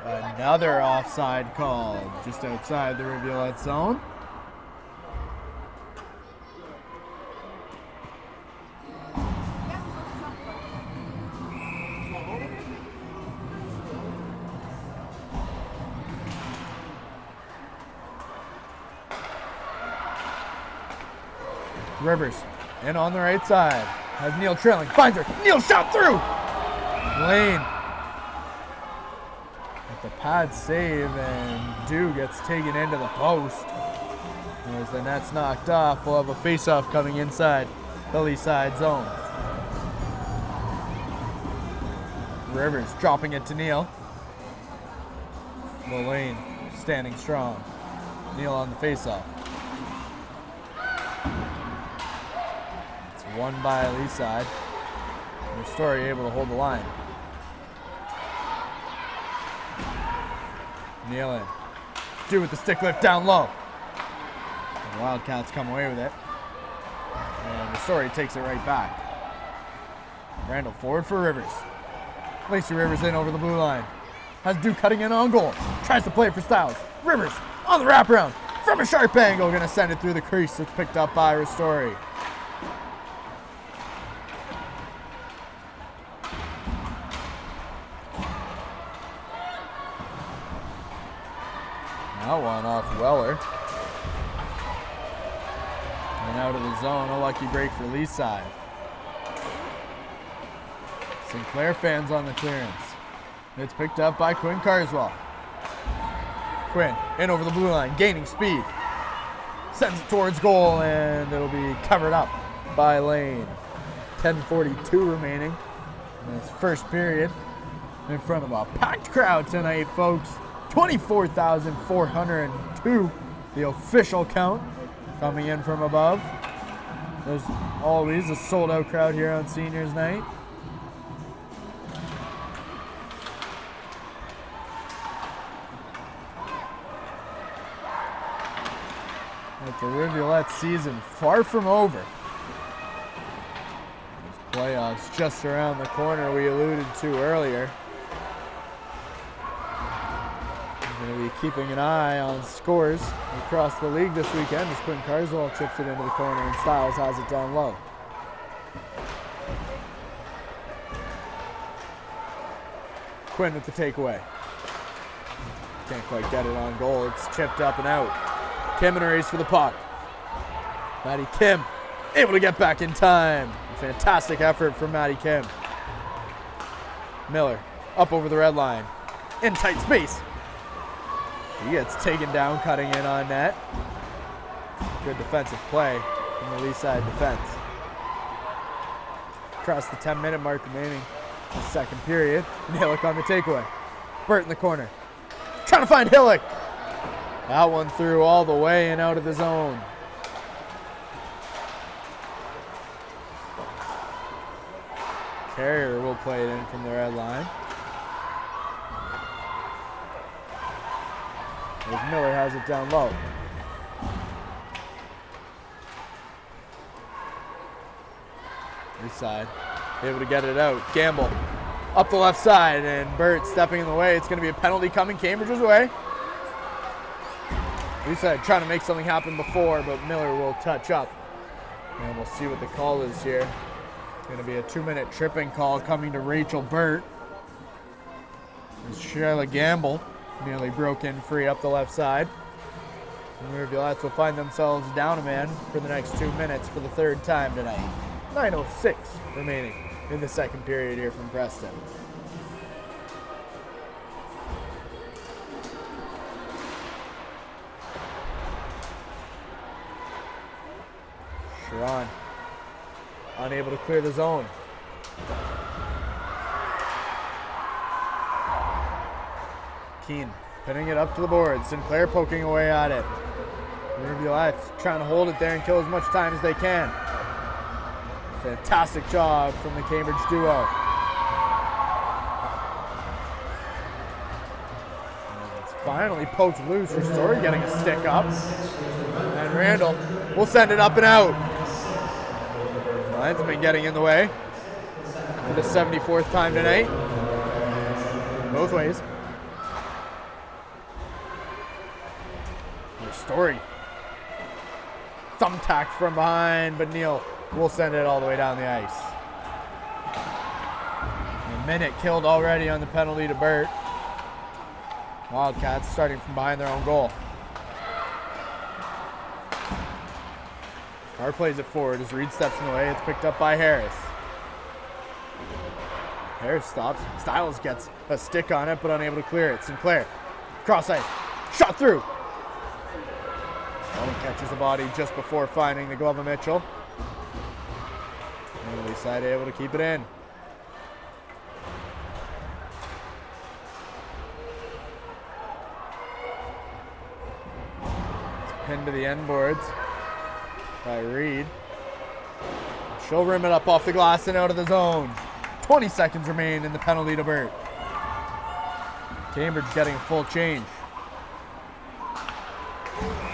And another offside call just outside the Rivulet zone. Rivers in on the right side. Has Neal trailing. Finds her. Neal shot through. Lane. With the pad save, and Dew gets taken into the post. As the net's knocked off, we'll have a face-off coming inside the Leaside zone. Rivers dropping it to Neal. Lane standing strong. Neal on the face-off. Won by Leaside. Story able to hold the line. Neal in. Dew with the stick lift down low. The Wildcats come away with it. And Story takes it right back. Randall forward for Rivers. Lacey Rivers in over the blue line. Has Dew cutting in on goal. Tries to play it for Styles. Rivers on the wraparound. From a sharp angle, gonna send it through the crease. It's picked up by Ristori. That one off Weller. And out of the zone, a lucky break for Leaside. Sinclair fans on the clearance. It's picked up by Quinn Carswell. Quinn in over the blue line, gaining speed. Sends it towards goal, and it'll be covered up by Lane. 10:42 remaining in this first period. In front of a packed crowd tonight, folks. 24,402, the official count, coming in from above. There's always a sold-out crowd here on Seniors Night. But the Rivulet season far from over. These playoffs just around the corner we alluded to earlier. Going to be keeping an eye on scores across the league this weekend as Quinn Carswell chips it into the corner and Styles has it down low. Quinn with the takeaway. Can't quite get it on goal. It's chipped up and out. Kim in a race for the puck. Maddie Kim able to get back in time. A fantastic effort from Maddie Kim. Miller up over the red line. In tight space. He gets taken down, cutting in on net. Good defensive play from the Leaside defense. Across the 10-minute mark remaining in the second period. Nalick on the takeaway. Burt in the corner. Trying to find Hillick. That one through all the way and out of the zone. Carrier will play it in from the red line. As Miller has it down low. Leaside able to get it out. Gamble up the left side, and Burt stepping in the way. It's going to be a penalty coming Cambridge's way. Leaside trying to make something happen before, but Miller will touch up. And we'll see what the call is here. It's going to be a 2-minute tripping call coming to Rachel Burt. As Shayla Gamble nearly broke in free up the left side. And the Rivulettes will find themselves down a man for the next 2 minutes for the third time tonight. 9:06 remaining in the second period here from Preston. Sharon unable to clear the zone. Keene pinning it up to the board. Sinclair poking away at it. The Rivulettes trying to hold it there and kill as much time as they can. Fantastic job from the Cambridge duo. And it's finally poked loose. Ristori getting a stick up. And Randall will send it up and out. Linesman getting in the way for the 74th time tonight. Both ways. Ristori. Thumbtacked from behind, but Neal will send it all the way down the ice. A minute killed already on the penalty to Burt. Wildcats starting from behind their own goal. Carr plays it forward as Reed steps in the way. It's picked up by Harris. Harris stops. Stiles gets a stick on it, but unable to clear it. Sinclair, cross ice, shot through. Owen catches the body just before finding the glove of Mitchell. And Leaside able to keep it in. It's pinned to the end boards by Reed. She'll rim it up off the glass and out of the zone. 20 seconds remain in the penalty to Burt. Cambridge getting a full change.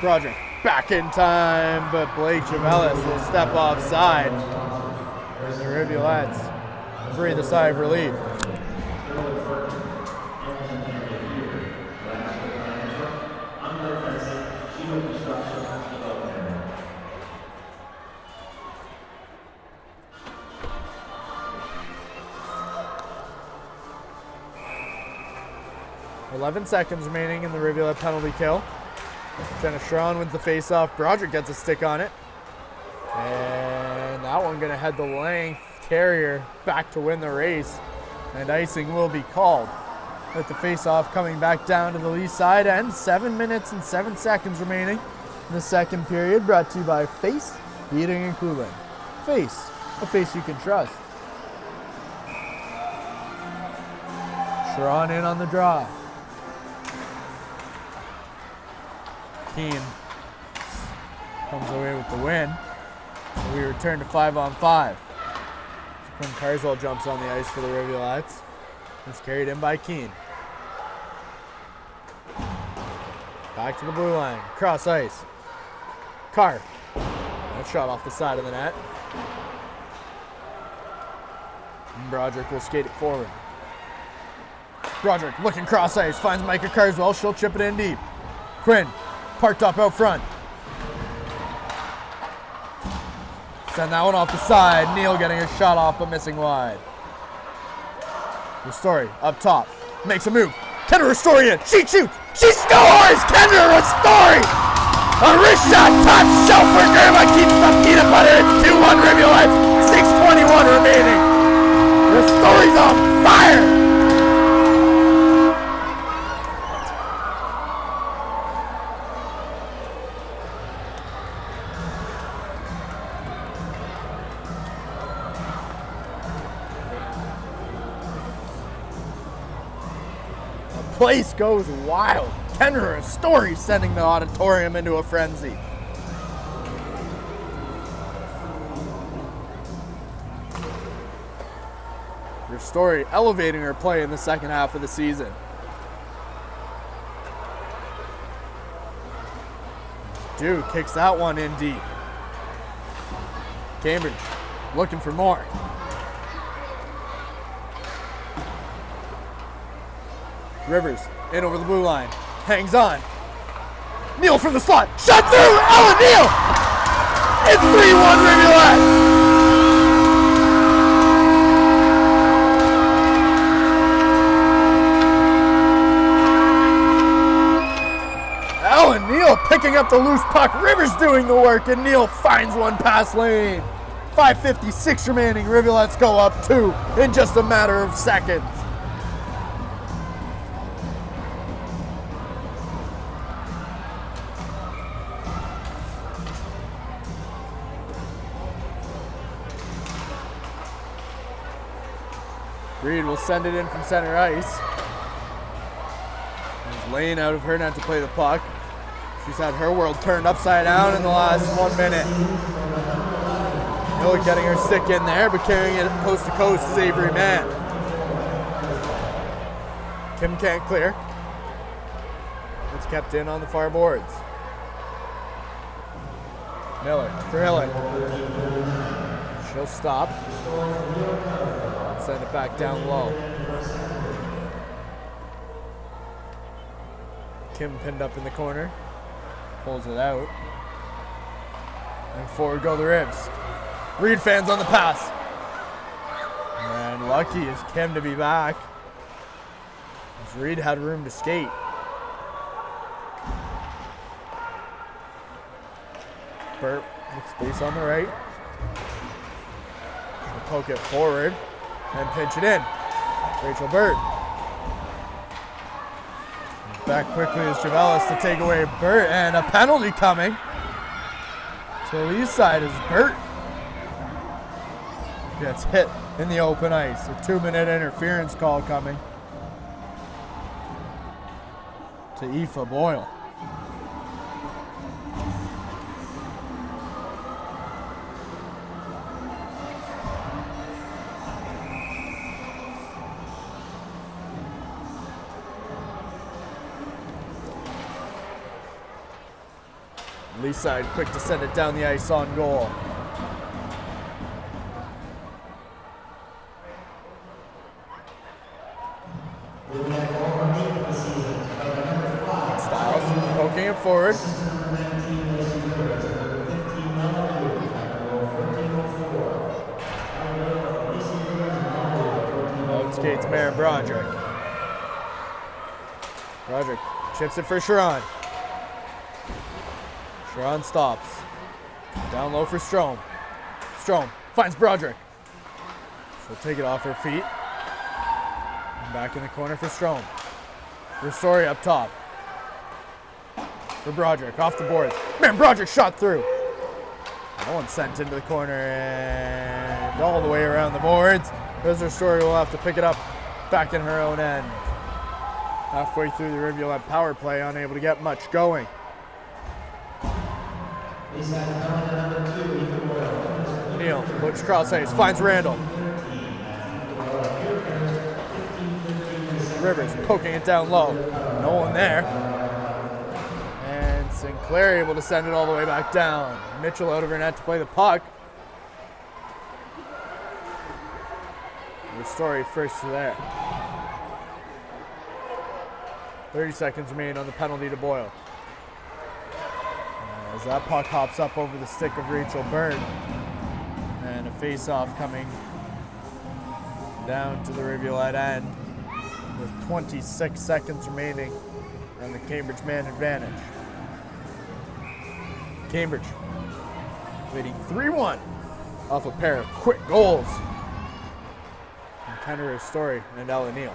Broderick back in time, but Blake Chavelis will step offside. And the Rivulettes breathe a sigh of relief. .11 seconds remaining in the Rivulette penalty kill. Jenna Schrawn wins the faceoff. Broderick gets a stick on it. And that one going to head the length. Carrier back to win the race. And icing will be called. With the faceoff coming back down to the Leaside end. 7 minutes and 7 seconds remaining in the second period. Brought to you by Face Heating and Cooling. Face, a face you can trust. Schrawn in on the draw. Keene comes away with the win. So we return to 5-on-5. Quinn Carswell jumps on the ice for the Rivulettes. It's carried in by Keene. Back to the blue line. Cross ice. Carr. That shot off the side of the net. And Broderick will skate it forward. Broderick looking cross ice. Finds Micah Carswell. She'll chip it in deep. Quinn. Parked up out front. Send that one off the side. Neal getting a shot off but missing wide. Ristori up top. Makes a move. Kendra Ristori in. She shoots. She scores! Kendra Ristori! A wrist shot top shelf for Grandma keeps the peanut butter. It's 2-1 Rivulettes. 6:21 remaining. Ristori's on fire! place goes wild. Kenra Story sending the auditorium into a frenzy. Her Story elevating her play in the second half of the season. Duke kicks that one in deep. Cambridge looking for more. Rivers in over the blue line. Hangs on. Neal from the slot. Shot through! Ellen Neal! It's 3-1 Rivulettes! Ellen Neal picking up the loose puck. Rivers doing the work, and Neal finds one pass lane. 5:56 remaining. Rivulettes go up 2 in just a matter of seconds. Reed will send it in from center ice. He's laying out of her net to play the puck. She's had her world turned upside down in the last 1 minute. Miller getting her stick in there, but carrying it coast to coast is Avery Mann. Kim can't clear. It's kept in on the far boards. Miller for Hillen. She'll stop. Send it back down low. Kim pinned up in the corner. Pulls it out. And forward go the Ribs. Reed fans on the pass. And lucky is Kim to be back, as Reed had room to skate. Burt with space on the right. She'll poke it forward and pinch it in. Rachel Burt. Back quickly is Javelis to take away Burt, and a penalty coming to Leaside as Burt gets hit in the open ice. A 2-minute interference call coming to Aoife Boyle. Leaside quick to send it down the ice on goal. Styles poking it forward. Out skates Maren Broderick. Broderick chips it for Sharon. Sharon stops. Down low for Strome. Strome finds Broderick. She'll take it off her feet. And back in the corner for Strome. Ristori up top. For Broderick, off the boards. Man, Broderick shot through. That one sent into the corner and all the way around the boards. Ristori will have to pick it up back in her own end. Halfway through the Rivulet power play, unable to get much going. Neal looks cross ice, finds Randall. Rivers poking it down low. No one there. And Sinclair able to send it all the way back down. Mitchell out of her net to play the puck. Ristori first to there. 30 seconds remain on the penalty to Boyle. As that puck hops up over the stick of Rachel Byrd. And a face-off coming down to the Rivulet end with 26 seconds remaining on the Cambridge man advantage. Cambridge leading 3-1 off a pair of quick goals from Kenra Story and Ella Neal.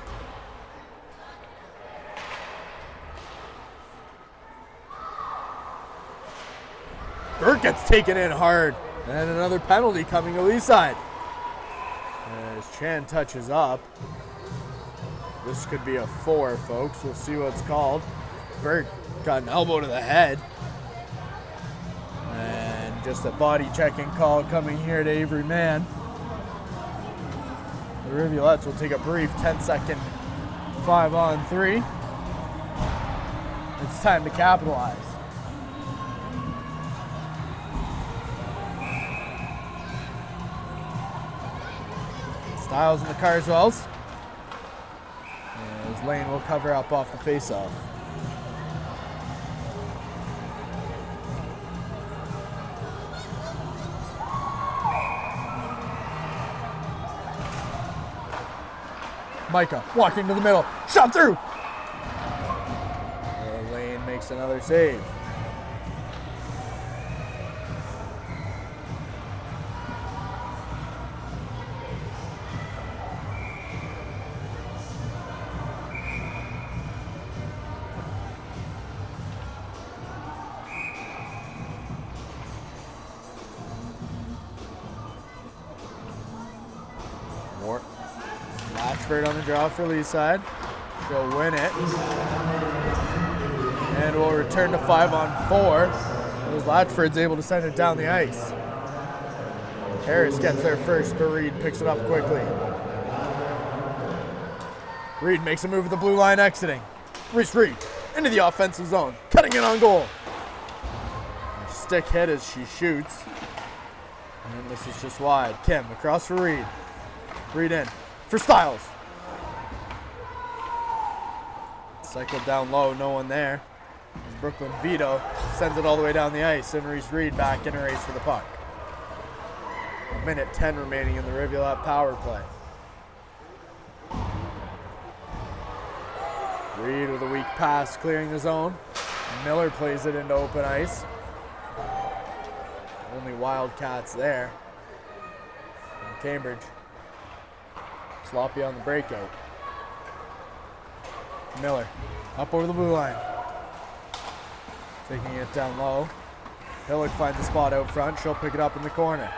Burt gets taken in hard, and another penalty coming to Leaside. As Chan touches up. This could be a 4, folks. We'll see what it's called. Burt got an elbow to the head. And just a body checking call coming here to Avery Mann. The Rivulettes will take a brief 10-second 5-on-3. It's time to capitalize. Styles in the Carswells. As Lane will cover up off the faceoff. Micah walking to the middle. Shot through! Lane makes another save. More. Latchford on the draw for Leaside. She'll win it. And we'll return to 5-on-4. As Latchford's able to send it down the ice. Harris gets there first, but Reed picks it up quickly. Reed makes a move at the blue line exiting. Reese Reed into the offensive zone, cutting in on goal. Stick hit as she shoots. And this is just wide. Kim across for Reed. Reed in for Styles. Cycled down low, no one there. Brooklyn Vito sends it all the way down the ice, and Reese Reed back in a race for the puck. 1:10 remaining in the Rivulet power play. Reed with a weak pass clearing the zone. Miller plays it into open ice. Only Wildcats there. And Cambridge sloppy on the breakout. Miller up over the blue line. Taking it down low. Hillick finds a spot out front. She'll pick it up in the corner.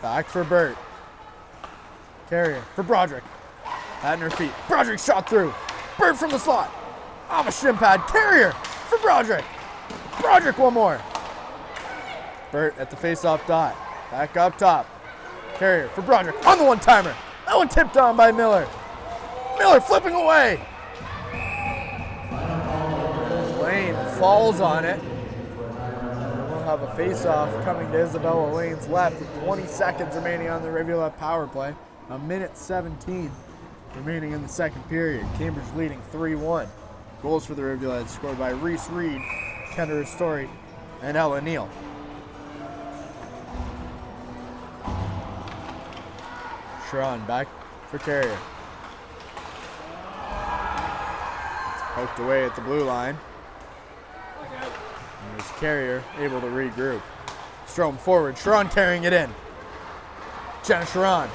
Back for Burt. Carrier for Broderick. At her feet. Broderick shot through. Burt from the slot. Off a shin pad. Carrier for Broderick. Broderick one more. Burt at the face-off dot. Back up top. Carrier for Broderick on the one-timer. That one tipped on by Miller. Miller flipping away. Lane falls on it. We'll have a face-off coming to Isabella Lane's left with 20 seconds remaining on the Rivulet power play. 1:17 remaining in the second period. Cambridge leading 3-1. Goals for the Rivulettes scored by Reese Reed, Kendra Story, and Ella Neal. Sharon back for Carrier. It's poked away at the blue line. And there's Carrier able to regroup. Strom forward, Sharon carrying it in. Jenna Sharon.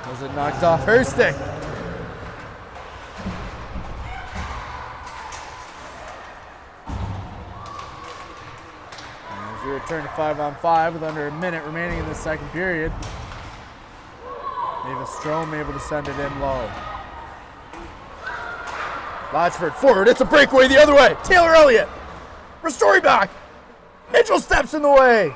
Was it knocked off her stick? And as we return to 5-on-5 with under a minute remaining in the second period, Ava Strom able to send it in low. Latchford forward, it's a breakaway the other way. Taylor Elliott, Ristori back. Mitchell steps in the way.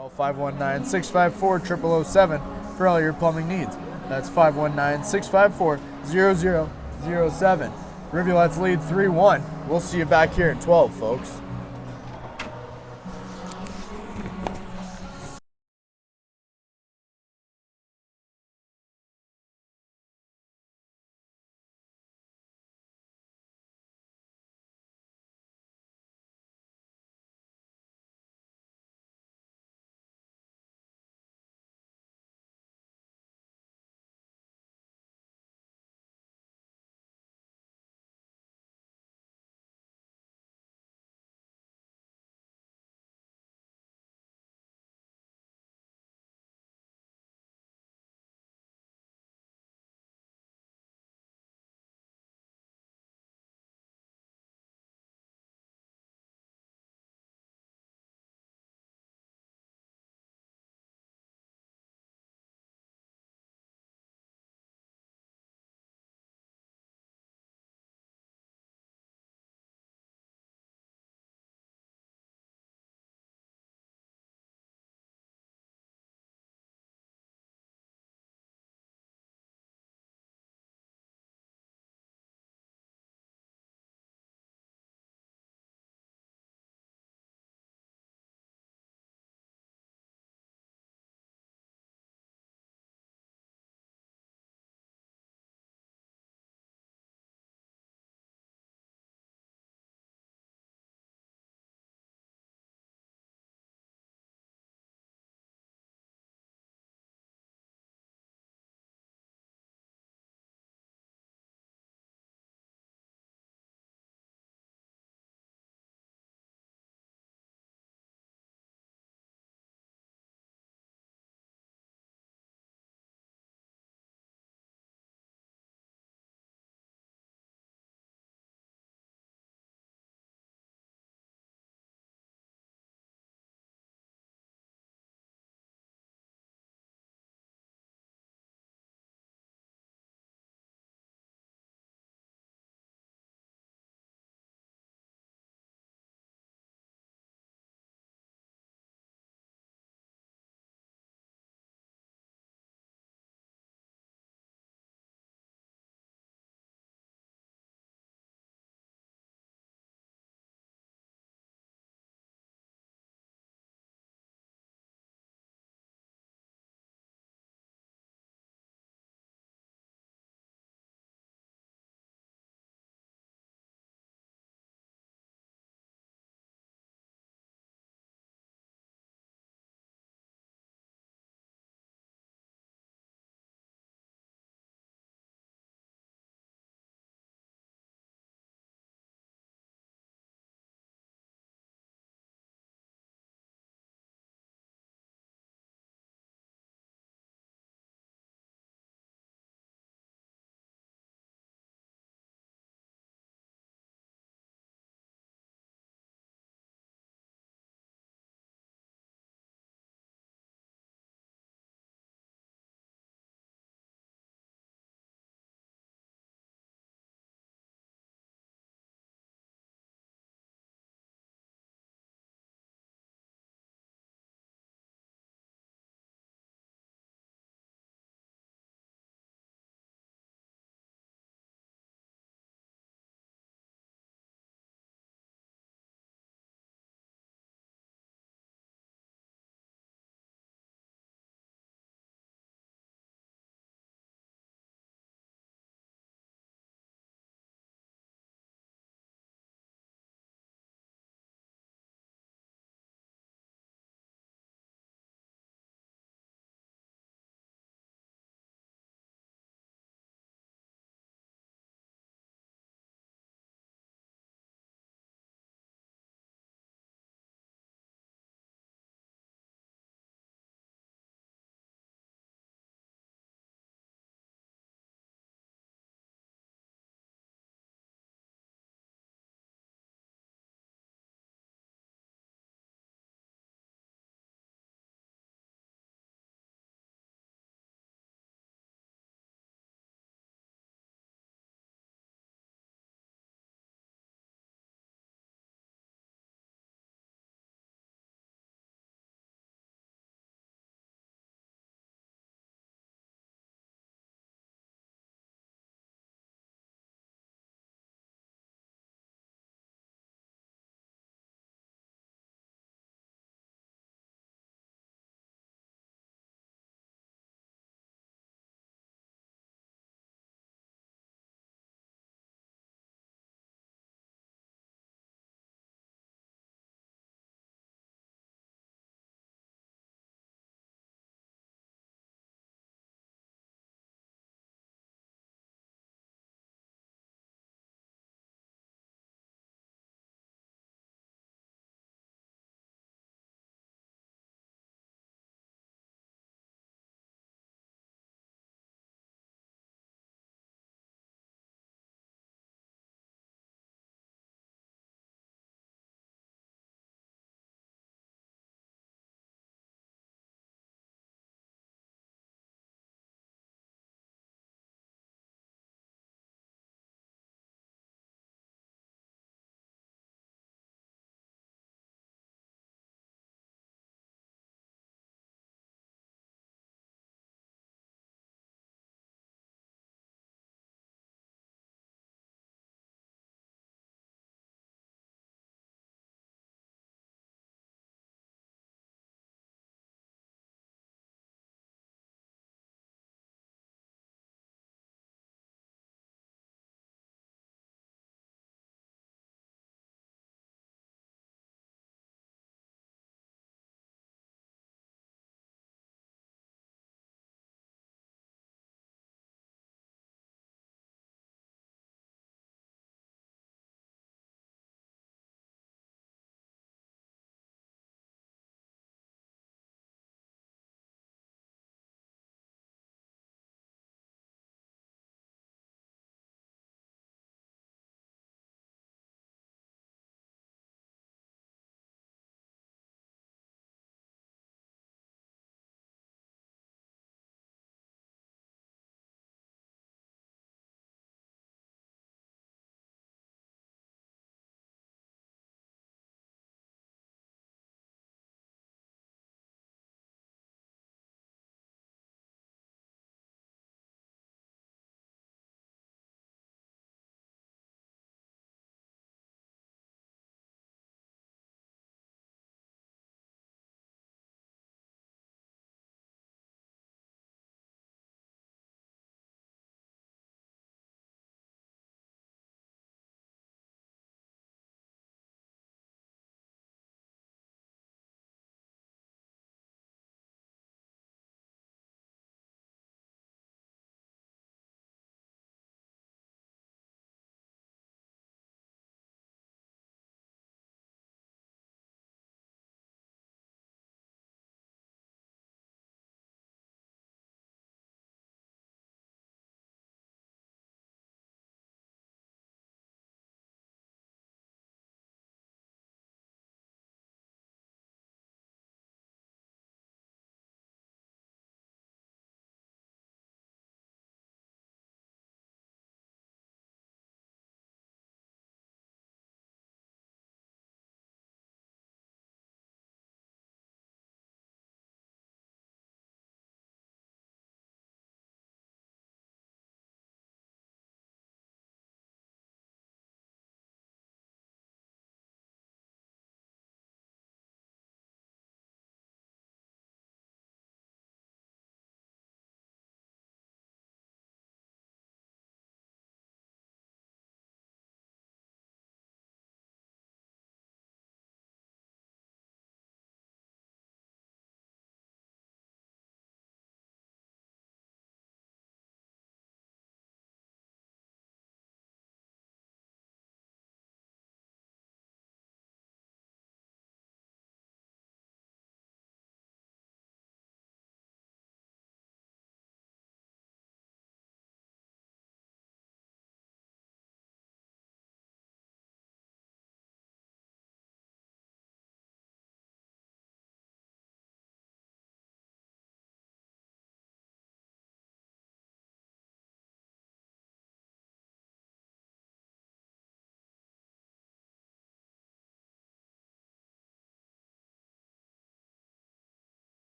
Call 519-654-0007 for all your plumbing needs. That's 519-654-0007. Rivulettes lead 3-1. We'll see you back here at 12, folks.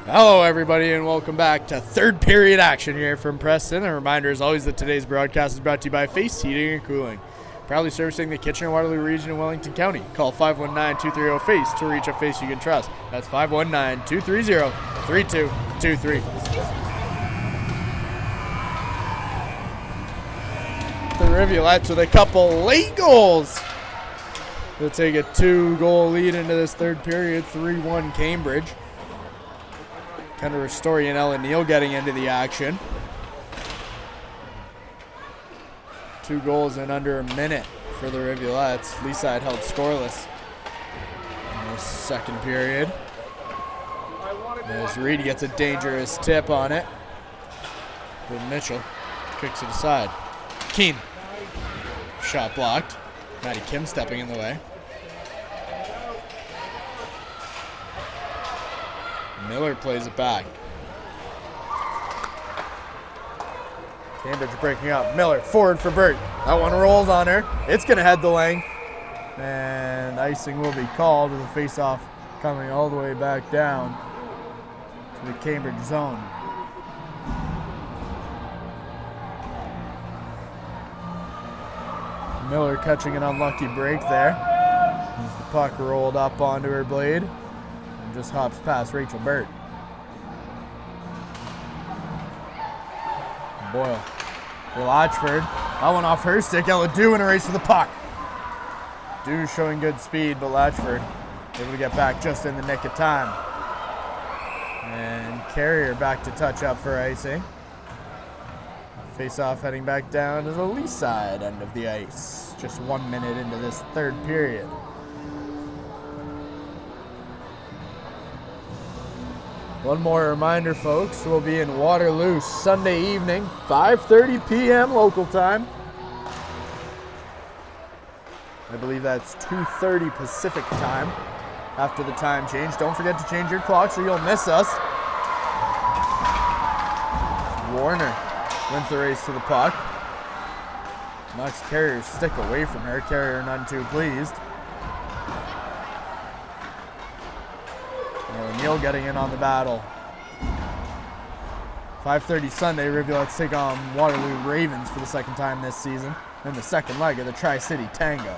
Hello, everybody, and welcome back to third period action here from Preston. A reminder, as always, that today's broadcast is brought to you by Face Heating and Cooling, proudly servicing the Kitchener-Waterloo region in Wellington County. Call 519-230-FACE to reach a face you can trust. That's 519-230-3223. The Rivulettes with a couple late goals. They'll take a 2-goal lead into this third period, 3-1 Cambridge. Kendra Ristori and Ellen Neal getting into the action. 2 goals in under a minute for the Rivulettes. Leaside held scoreless in the second period. As Reed gets a dangerous tip on it. But Mitchell kicks it aside. Keane. Shot blocked. Maddie Kim stepping in the way. Miller plays it back. Cambridge breaking up. Miller forward for Burt. That one rolls on her. It's going to head the length. And icing will be called with a face-off coming all the way back down to the Cambridge zone. Miller catching an unlucky break there. As the puck rolled up onto her blade. Just hops past Rachel Burt. Boyle for Latchford. That one off her stick. Ella Dew in a race for the puck. Dew showing good speed, but Latchford able to get back just in the nick of time. And Carrier back to touch up for icing. Face-off heading back down to the Leaside end of the ice. Just 1 minute into this third period. One more reminder, folks, we'll be in Waterloo Sunday evening, 5:30 p.m. local time. I believe that's 2:30 Pacific time after the time change. Don't forget to change your clocks or you'll miss us. Warner wins the race to the puck. Knocks Carrier's stick away from her. Carrier none too pleased. O'Neill getting in on the battle. 5:30 Sunday, Rivulettes take on Waterloo Ravens for the second time this season in the second leg of the Tri-City Tango.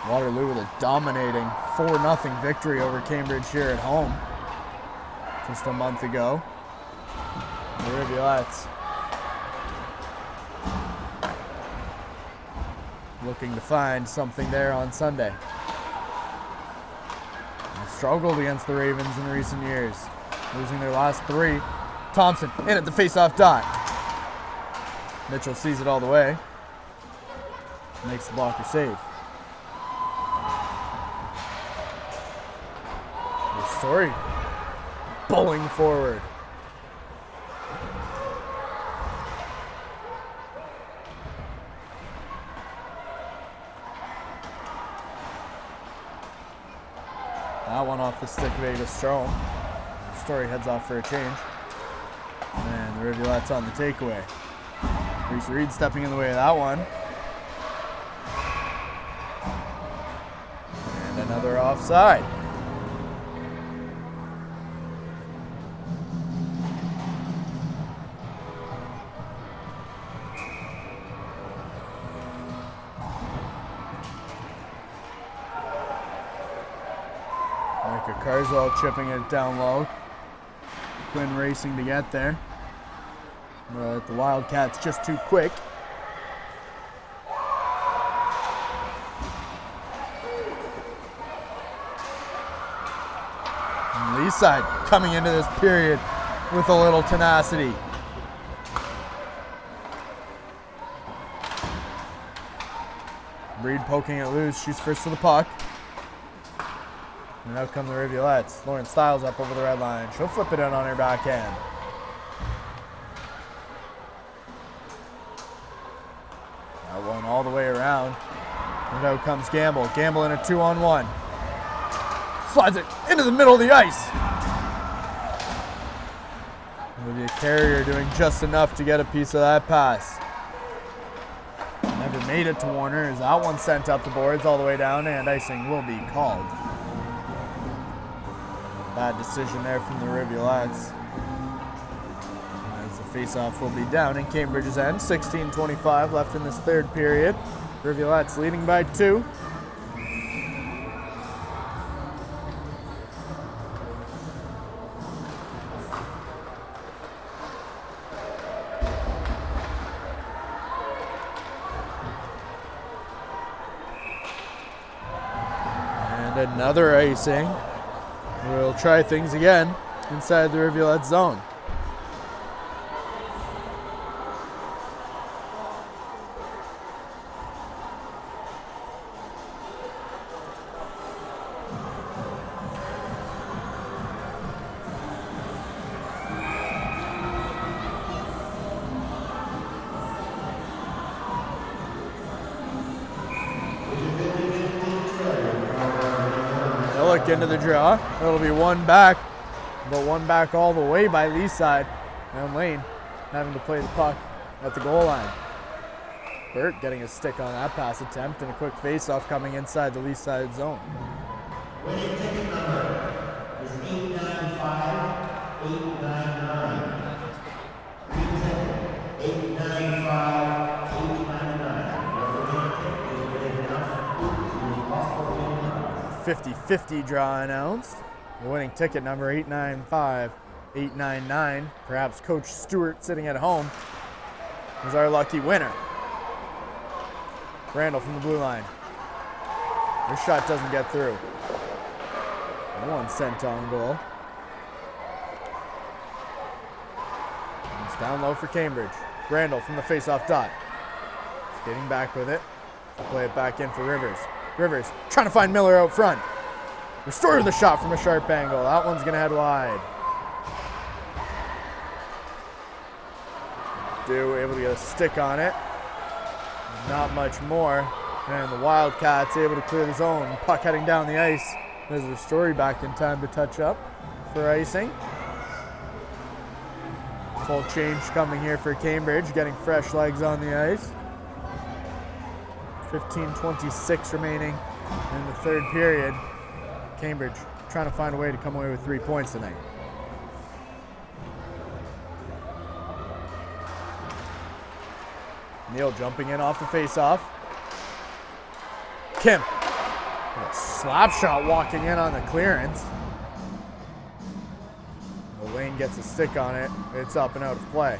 Waterloo with a dominating 4-0 victory over Cambridge here at home just a month ago. The Rivulettes looking to find something there on Sunday. Struggled against the Ravens in recent years, losing their last 3. Thompson in at the face-off dot. Mitchell sees it all the way. Makes the blocker save. Story bowling forward. That one off the stick of Ava Strom. Story heads off for a change. And the Rivulettes on the takeaway. Reese Reed stepping in the way of that one. And another offside. Carswell chipping it down low. Quinn racing to get there. But the Wildcats just too quick. And Leaside coming into this period with a little tenacity. Reed poking it loose. She's first to the puck. And out come the Rivulettes. Lauren Stiles up over the red line. She'll flip it in on her backhand. That one all the way around. And out comes Gamble. Gamble in a 2-on-1. Slides it into the middle of the ice. Olivia Carrier doing just enough to get a piece of that pass. Never made it to Warner as that one sent up the boards all the way down, and icing will be called. Bad decision there from the Rivulettes. As the face-off will be down in Cambridge's end. 16:25 left in this third period. Rivulettes leading by 2. And another icing. We'll try things again inside the Rivulet zone. Into the draw. It'll be one back, but one back all the way by Leaside. And Lane having to play the puck at the goal line. Burt getting a stick on that pass attempt, and a quick face-off coming inside the Leaside zone. Winning ticket number is 895-899. Green ticket 895-899. 50-50 draw announced. The winning ticket number 895-899. Perhaps Coach Stewart sitting at home is our lucky winner. Randall from the blue line. Their shot doesn't get through. One sent on goal. It's down low for Cambridge. Randall from the face-off dot. Skating back with it. Play it back in for Rivers. Rivers trying to find Miller out front. Restores the shot from a sharp angle. That one's going to head wide. Able to get a stick on it. Not much more. And the Wildcats able to clear the zone. Puck heading down the ice. There's a Story back in time to touch up for icing. Full change coming here for Cambridge, getting fresh legs on the ice. 15:26 remaining in the third period. Cambridge trying to find a way to come away with 3 points tonight. Neal jumping in off the face-off. Kim, a slap shot walking in on the clearance. Lane gets a stick on it. It's up and out of play.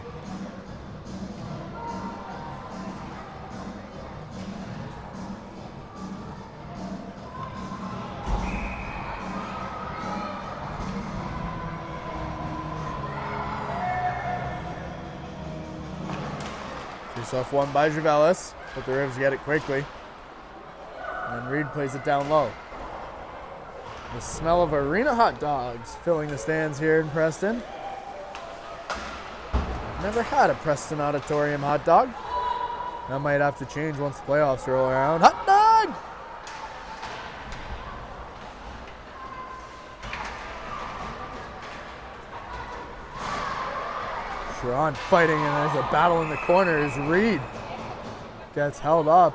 Face-off won by Javelis, but the Rivs get it quickly. And Reed plays it down low. The smell of arena hot dogs filling the stands here in Preston. Never had a Preston Auditorium hot dog. That might have to change once the playoffs roll around. Hot dog! Sharon fighting, and there's a battle in the corner as Reed gets held up.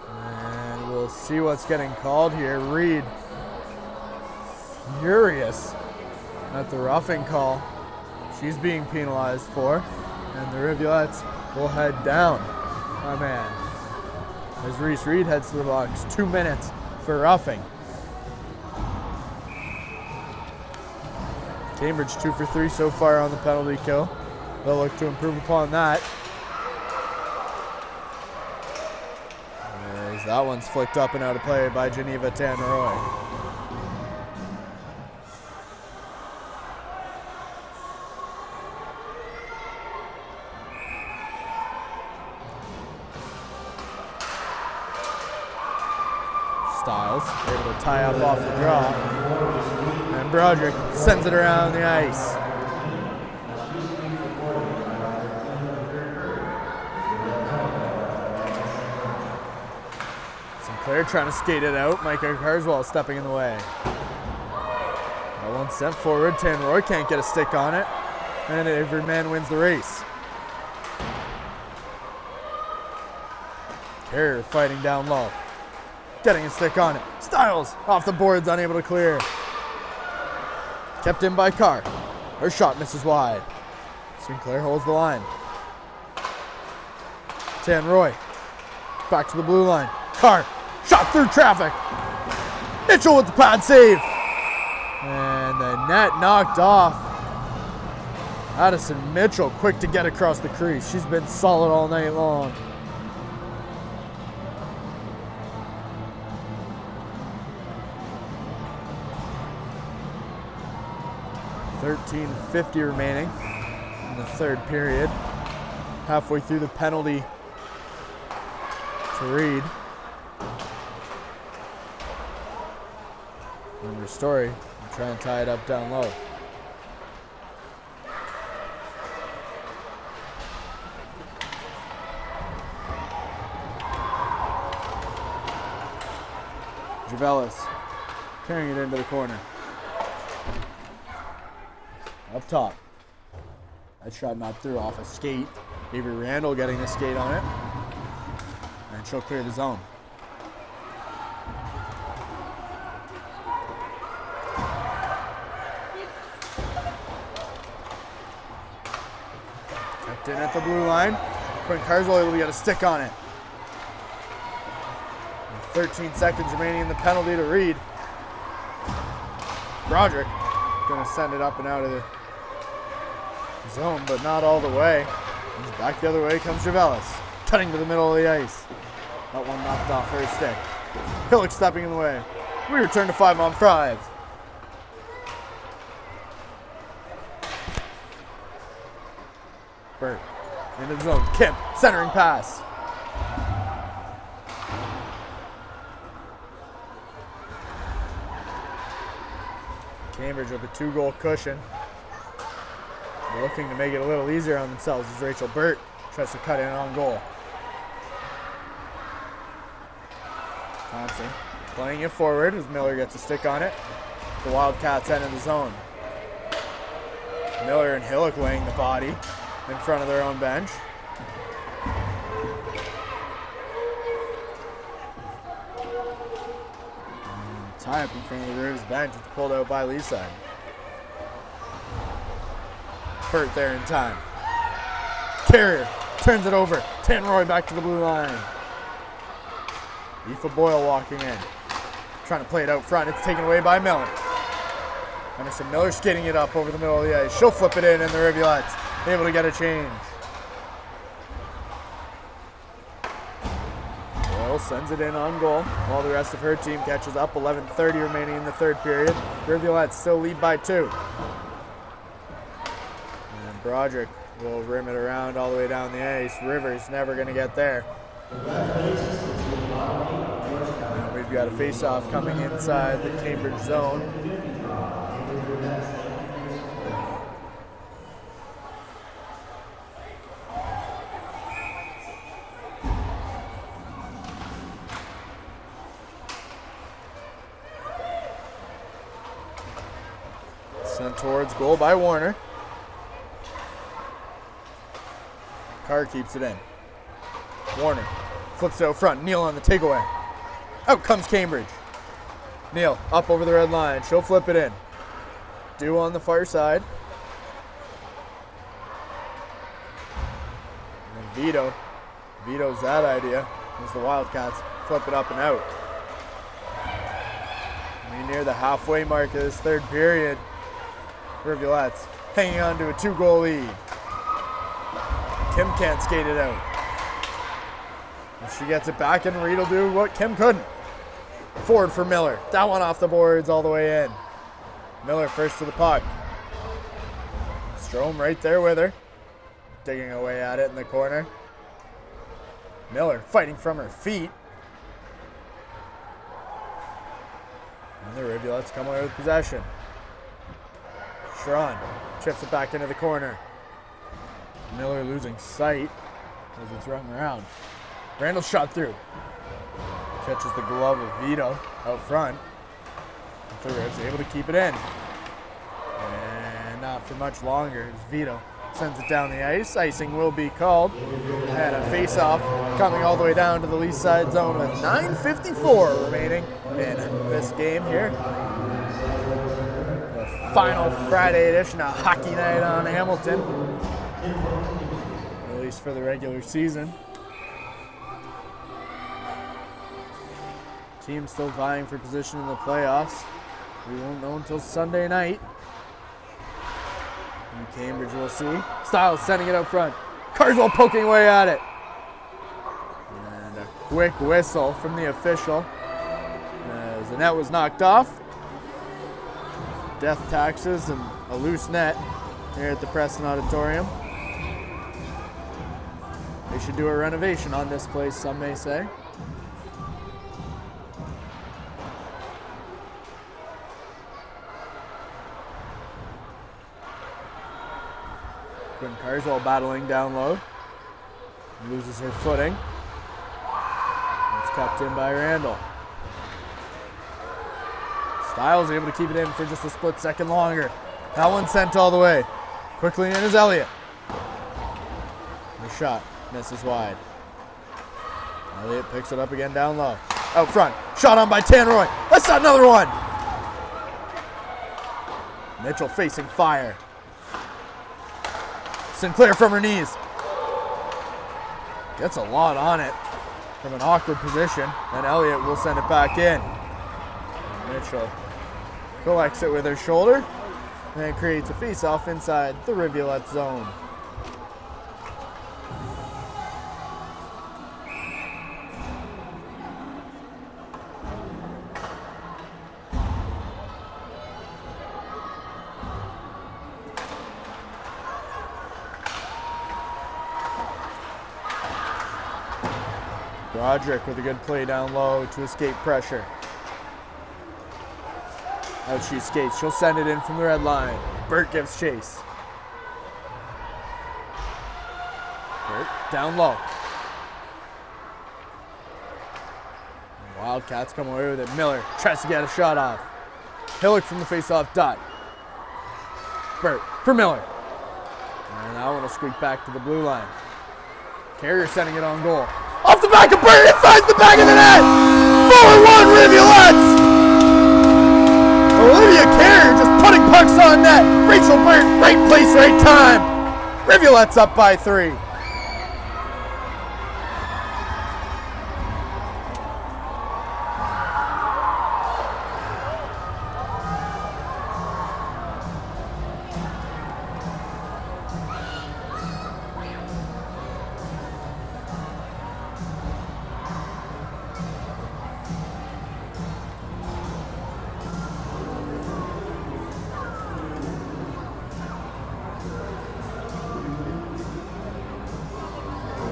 And we'll see what's getting called here. Reed furious at the roughing call she's being penalized for. And the Rivulettes will head down. My man. As Reese Reed heads to the box. 2 minutes for roughing. Cambridge 2 for 3 so far on the penalty kill. They'll look to improve upon that. As that one's flicked up and out of play by Geneva Tanneroy. Styles able to tie up off the draw. And Broderick sends it around the ice. Sinclair trying to skate it out. Micah Carswell stepping in the way. That one sent forward. Tanroy can't get a stick on it. And every man wins the race. Carrier fighting down low. getting a stick on it. Styles off the boards, unable to clear. Kept in by Carr. Her shot misses wide. Sinclair holds the line. Tanroy back to the blue line. Carr shot through traffic. Mitchell with the pad save. And the net knocked off. Addison Mitchell quick to get across the crease. She's been solid all night long. .50 remaining in the third period. Halfway through the penalty to Reed. And Ristori will try and tie it up down low. Javelis carrying it into the corner. Up top. That shot not through off a skate. Avery Randall getting the skate on it. And she'll clear the zone. Kept in at the blue line. Quinn Carswell able to get a stick on it. 13 seconds remaining in the penalty to Reed. Broderick gonna send it up and out of the zone, but not all the way. He's back the other way comes Javelis, cutting to the middle of the ice. That one knocked off her stick. Hillock stepping in the way. We return to 5-on-5. Burt into the zone. Kim centering pass. Cambridge with a 2-goal cushion. They're looking to make it a little easier on themselves as Rachel Burt tries to cut in on goal. Thompson playing it forward as Miller gets a stick on it. The Wildcats end in the zone. Miller and Hillock laying the body in front of their own bench. Tie up in front of the Rivers bench. It's pulled out by Leaside. Hurt there in time. Carrier turns it over. Tanroy back to the blue line. Aoife Boyle walking in. Trying to play it out front. It's taken away by Miller. Emerson Miller skating it up over the middle of the ice. She'll flip it in and the Rivulettes able to get a change. Sends it in on goal while the rest of her team catches up. 11:30 remaining in the third period. Rivulettes still lead by 2. And Broderick will rim it around all the way down the ice. Rivers never going to get there. And we've got a face-off coming inside the Cambridge zone. Sent towards goal by Warner. Carr keeps it in. Warner flips it out front. Neal on the takeaway. Out comes Cambridge. Neal up over the red line. She'll flip it in. Dew on the far side. And Vito. Vito's that idea. As the Wildcats flip it up and out. We're near the halfway mark of this third period. Rivulettes hanging on to a 2-goal lead. Kim can't skate it out. And she gets it back, and Reed will do what Kim couldn't. Forward for Miller. That one off the boards all the way in. Miller first to the puck. Strome right there with her. Digging away at it in the corner. Miller fighting from her feet. And the Rivulettes come away with possession. Sharon chips it back into the corner. Miller losing sight as it's running around. Randall shot through. Catches the glove of Vito out front. The Rivs able to keep it in. And not for much longer as Vito sends it down the ice. Icing will be called. And a face-off coming all the way down to the Leaside zone with 9:54 remaining in this game here. The final Friday edition of Hockey Night on Hamilton, at least for the regular season. Team still vying for position in the playoffs. We won't know until Sunday night. In Cambridge, we'll see. Styles sending it up front. Carswell poking away at it. And a quick whistle from the official as the net was knocked off. Death taxes and a loose net here at the Preston Auditorium. They should do a renovation on this place, some may say. Quinn Carswell battling down low. Loses her footing. It's kept in by Randall. Styles able to keep it in for just a split second longer. That one sent all the way. Quickly in is Elliott. The shot misses wide. Elliott picks it up again down low. Out front. Shot on by Tanroy. That's another one. Mitchell facing fire. Sinclair from her knees. Gets a lot on it from an awkward position, and Elliott will send it back in. Mitchell collects it with her shoulder and creates a face-off inside the Rivulettes zone. Roderick with a good play down low to escape pressure. Out she skates. She'll send it in from the red line. Burt gives chase. Burt down low. Wildcats come away with it. Miller tries to get a shot off. Hillock from the face-off dot. Burt for Miller. And that one will squeak back to the blue line. Carrier sending it on goal. Off the back of Burt, it finds the back of the net! 4-1 Rivulettes! Olivia Carrier just putting pucks on net. Rachel Burt, right place, right time. Rivulettes up by 3.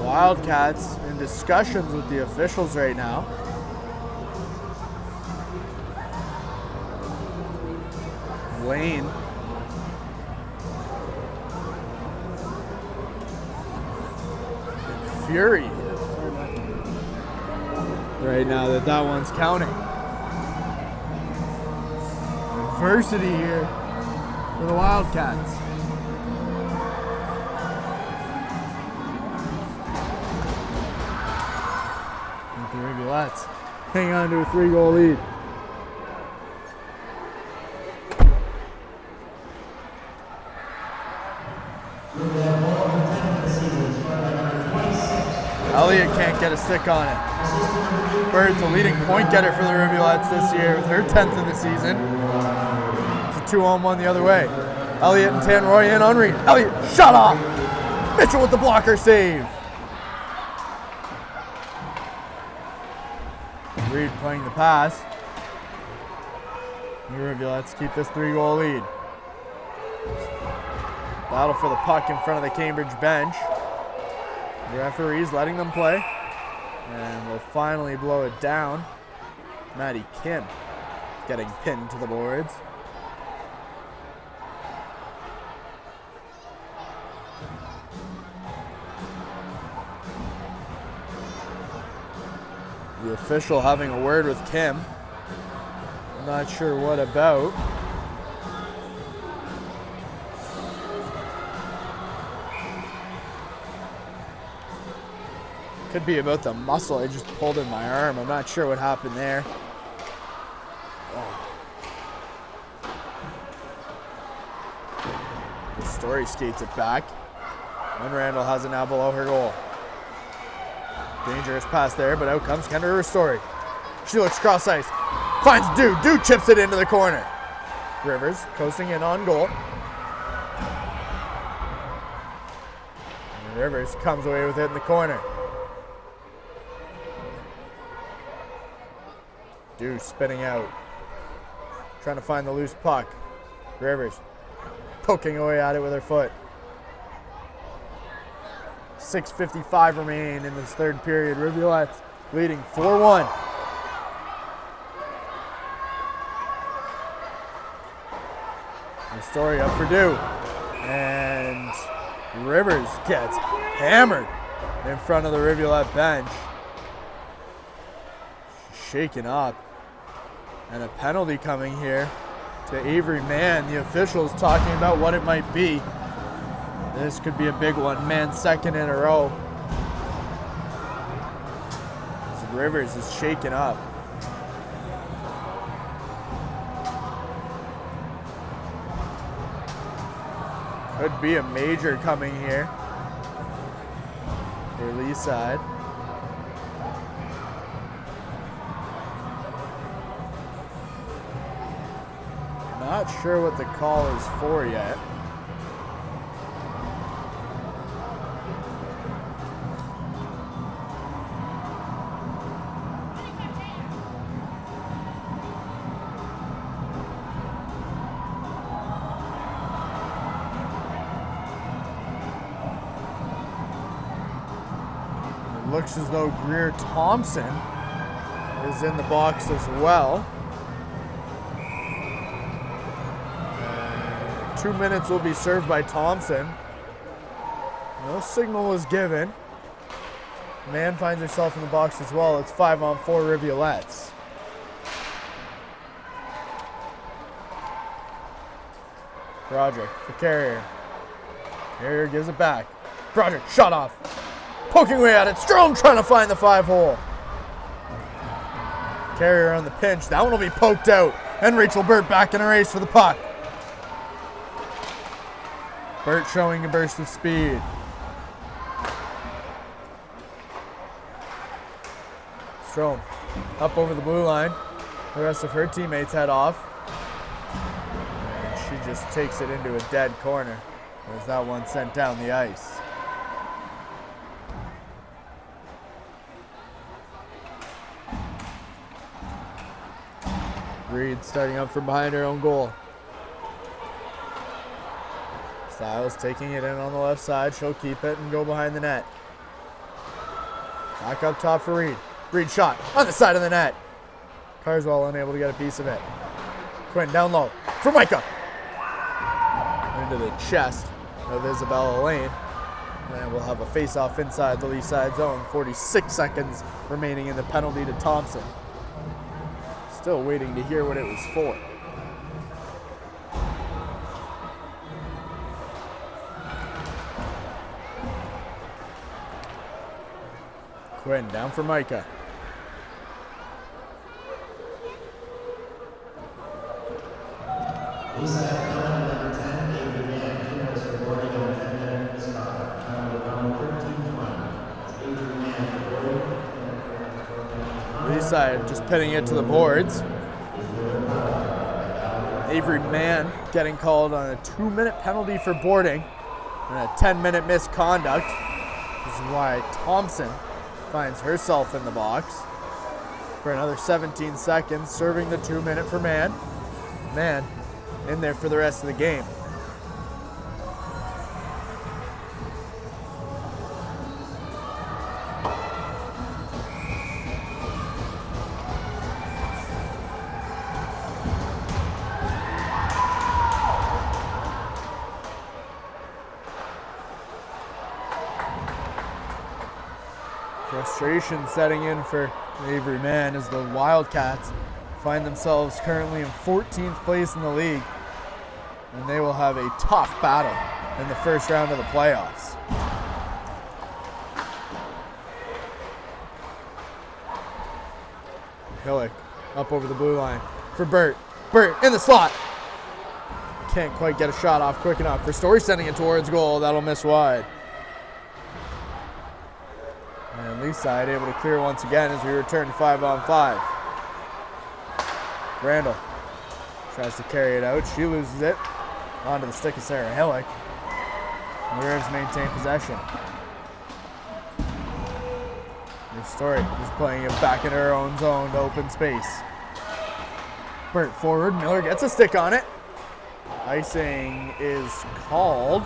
Wildcats in discussions with the officials right now. Lane infuriated right now that one's counting. Adversity here for the Wildcats. The Rivulettes hang on to a 3-goal lead. Elliott can't get a stick on it. Bird's the leading point getter for the Rivulettes this year with her 10th of the season. It's a 2-on-1 the other way. Elliott and Tanroy in on Reed. Elliott shot off. Mitchell with the blocker save. Reed playing the pass. The Rivulettes keep this 3-goal lead. Battle for the puck in front of the Cambridge bench. The referee's letting them play. And will finally blow it down. Maddie Kim getting pinned to the boards. The official having a word with Kim. I'm not sure what about. Could be about the muscle I just pulled in my arm. I'm not sure what happened there. Story skates it back. And Randall has it now below her goal. Dangerous pass there, but out comes Kendra Story. She looks cross ice. Finds Dude. Dude chips it into the corner. Rivers coasting in on goal. And Rivers comes away with it in the corner. Dude spinning out. Trying to find the loose puck. Rivers poking away at it with her foot. 6:55 remaining in this third period. Rivulettes leading 4-1. The story up for Dew. And Rivers gets hammered in front of the Rivulette bench. Shaken up. And a penalty coming here to Avery Mann. The officials talking about what it might be. This could be a big one. Mann's second in a row. As Rivers is shaken up. Could be a major coming here for Leaside. Not sure what the call is for yet. It looks as though Greer Thompson is in the box as well. 2 minutes will be served by Thompson. No signal was given. Mann finds herself in the box as well. It's 5-on-4 Rivulettes. Broderick for Carrier. Carrier gives it back. Broderick shot off. Poking away at it. Strome trying to find the 5-hole. Carrier on the pinch. That one will be poked out. And Rachel Burt back in a race for the puck. Burt showing a burst of speed. Strome up over the blue line. The rest of her teammates head off. And she just takes it into a dead corner. There's that one sent down the ice. Reed starting up from behind her own goal. Styles taking it in on the left side. She'll keep it and go behind the net. Back up top for Reed. Reed shot on the side of the net. Carswell unable to get a piece of it. Quinn down low for Micah. Into the chest of Isabella Lane. And we'll have a face-off inside the Leaside zone. 46 seconds remaining in the penalty to Thompson. Still waiting to hear what it was for. Quinn down for Micah. Leaside number 10, Avery Mann, 2 minutes for boarding and 10-minute misconduct. Time of the round 13:20. Avery Mann for boarding. Leaside just pinning it to the boards. Avery Mann getting called on a 2-minute penalty for boarding and a 10-minute misconduct. This is why Thompson finds herself in the box for another 17 seconds, serving the 2-minute for Mann. Mann in there for the rest of the game. Frustration setting in for Avery Mann as the Wildcats find themselves currently in 14th place in the league, and they will have a tough battle in the first round of the playoffs. Hillick up over the blue line for Burt. Burt in the slot. Can't quite get a shot off quick enough for Story, sending it towards goal. That'll miss wide. And Leaside able to clear once again as we return to 5-on-5. Randall tries to carry it out. She loses it onto the stick of Sarah Hillick. And the Rivs maintain possession. Story is playing it back into her own zone to open space. Burt forward. Miller gets a stick on it. Icing is called.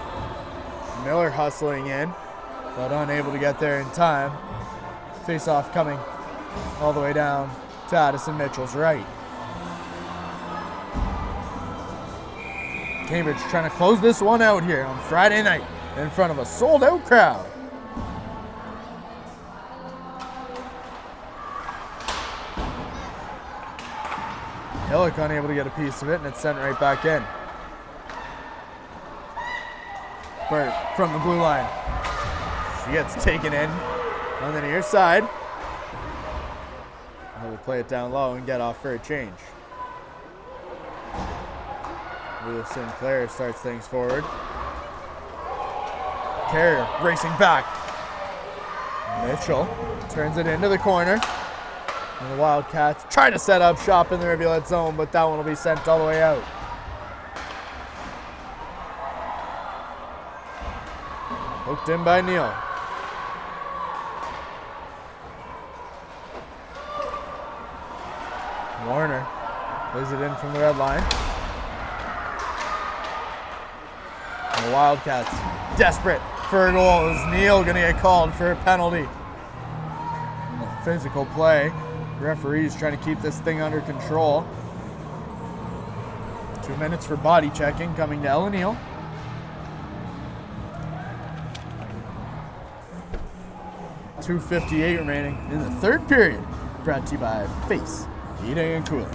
Miller hustling in, but unable to get there in time. Face-off coming all the way down to Addison Mitchell's right. Cambridge trying to close this one out here on Friday night in front of a sold-out crowd. Hillick unable to get a piece of it, and it's sent right back in. Burt from the blue line. She gets taken in on the near side. We'll play it down low and get off for a change. Leah Sinclair starts things forward. Carrier racing back. Mitchell turns it into the corner. And the Wildcats try to set up shop in the Rivulettes zone, but that one will be sent all the way out. Hooked in by Neal. Warner plays it in from the red line. And the Wildcats desperate for a goal. Is Neal going to get called for a penalty? And a physical play. Referees trying to keep this thing under control. 2 minutes for body checking coming to Ella Neal. .258 remaining in the third period. Brought to you by Face Heating and Cooling.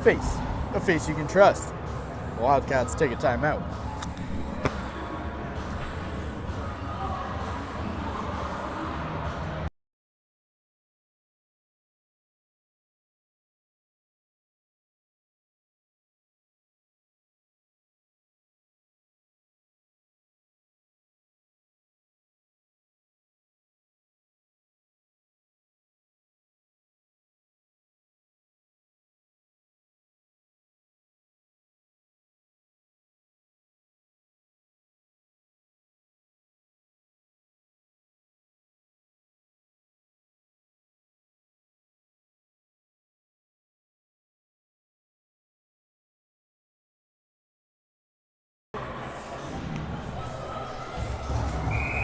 Face, a face you can trust. Wildcats take a timeout.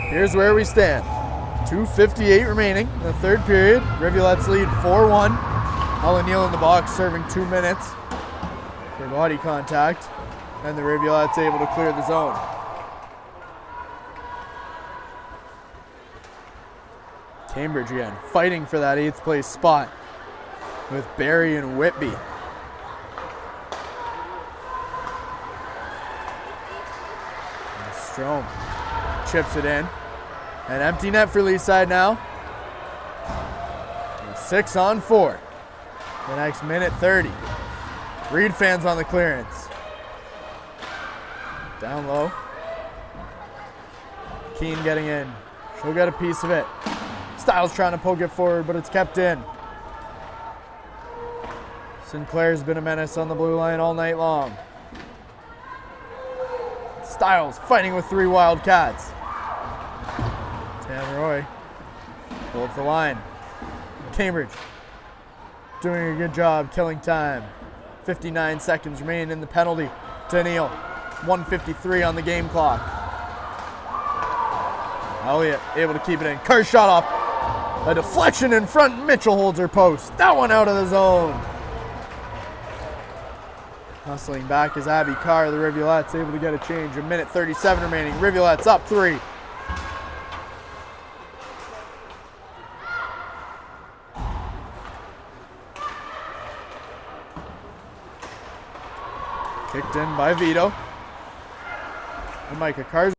Here's where we stand. 2:58 remaining in the third period. Rivulettes lead 4-1. Ella Neal in the box serving 2 minutes for body contact. And the Rivulettes able to clear the zone. Cambridge again fighting for that 8th place spot with Barry and Whitby. And Strom chips it in. An empty net for Leaside now. And 6-on-4. The next minute 30. Reed fans on the clearance. Down low. Keene getting in. She'll get a piece of it. Styles trying to poke it forward, but it's kept in. Sinclair's been a menace on the blue line all night long. Styles fighting with 3 Wildcats. Tam Roy holds the line. Cambridge doing a good job killing time. 59 seconds remain in the penalty to Neal. 1:53 on the game clock. Elliott able to keep it in. Carr shot off. A deflection in front. Mitchell holds her post. That one out of the zone. Hustling back is Abby Carr. The Rivulettes able to get a change. 1:37 remaining. Rivulettes up 3. Kicked in by Vito. And Micah Carr's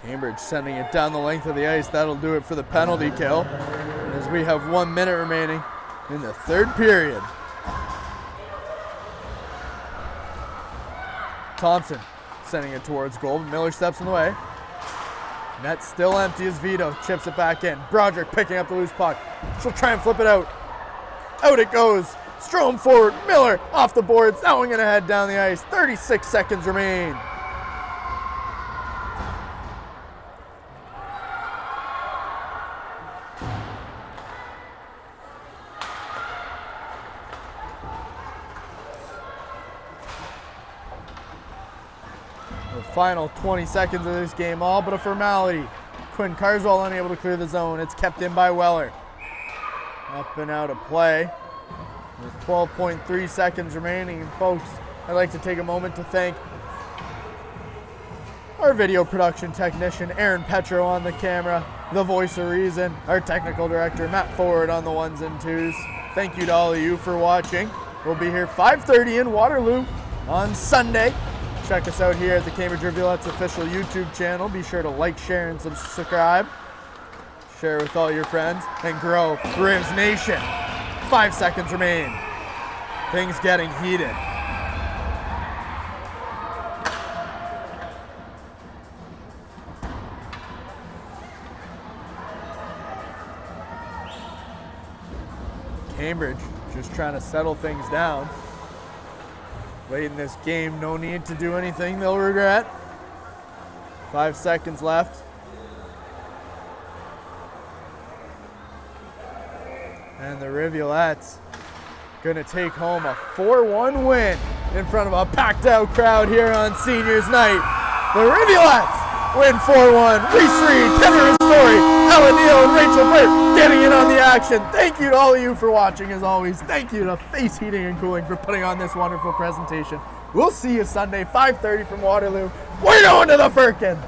Cambridge sending it down the length of the ice. That'll do it for the penalty kill. And as we have 1 minute remaining in the third period. Thompson sending it towards goal. Miller steps in the way. Net still empty as Vito chips it back in. Broderick picking up the loose puck. She'll try and flip it out. Out it goes. Strom forward. Miller off the boards. That one gonna head down the ice. 36 seconds remain. The final 20 seconds of this game, all but a formality. Quinn Carswell unable to clear the zone. It's kept in by Weller. Up and out of play. With 12.3 seconds remaining. And folks, I'd like to take a moment to thank our video production technician, Aaron Petro, on the camera, the voice of reason, our technical director, Matt Ford, on the ones and twos. Thank you to all of you for watching. We'll be here 5:30 in Waterloo on Sunday. Check us out here at the Cambridge Rivulettes official YouTube channel. Be sure to like, share, and subscribe. Share with all your friends and grow Rivs Nation. 5 seconds remain. Things getting heated. Cambridge just trying to settle things down. Late in this game, no need to do anything they'll regret. 5 seconds left. And the Rivulettes gonna take home a 4-1 win in front of a packed out crowd here on Seniors Night. The Rivulettes win 4-1. Reese Reed, Kendra Story, Ellen Neal, and Rachel Burt getting in on the action. Thank you to all of you for watching as always. Thank you to Face Heating and Cooling for putting on this wonderful presentation. We'll see you Sunday, 5:30 from Waterloo. We're going to the Firkin.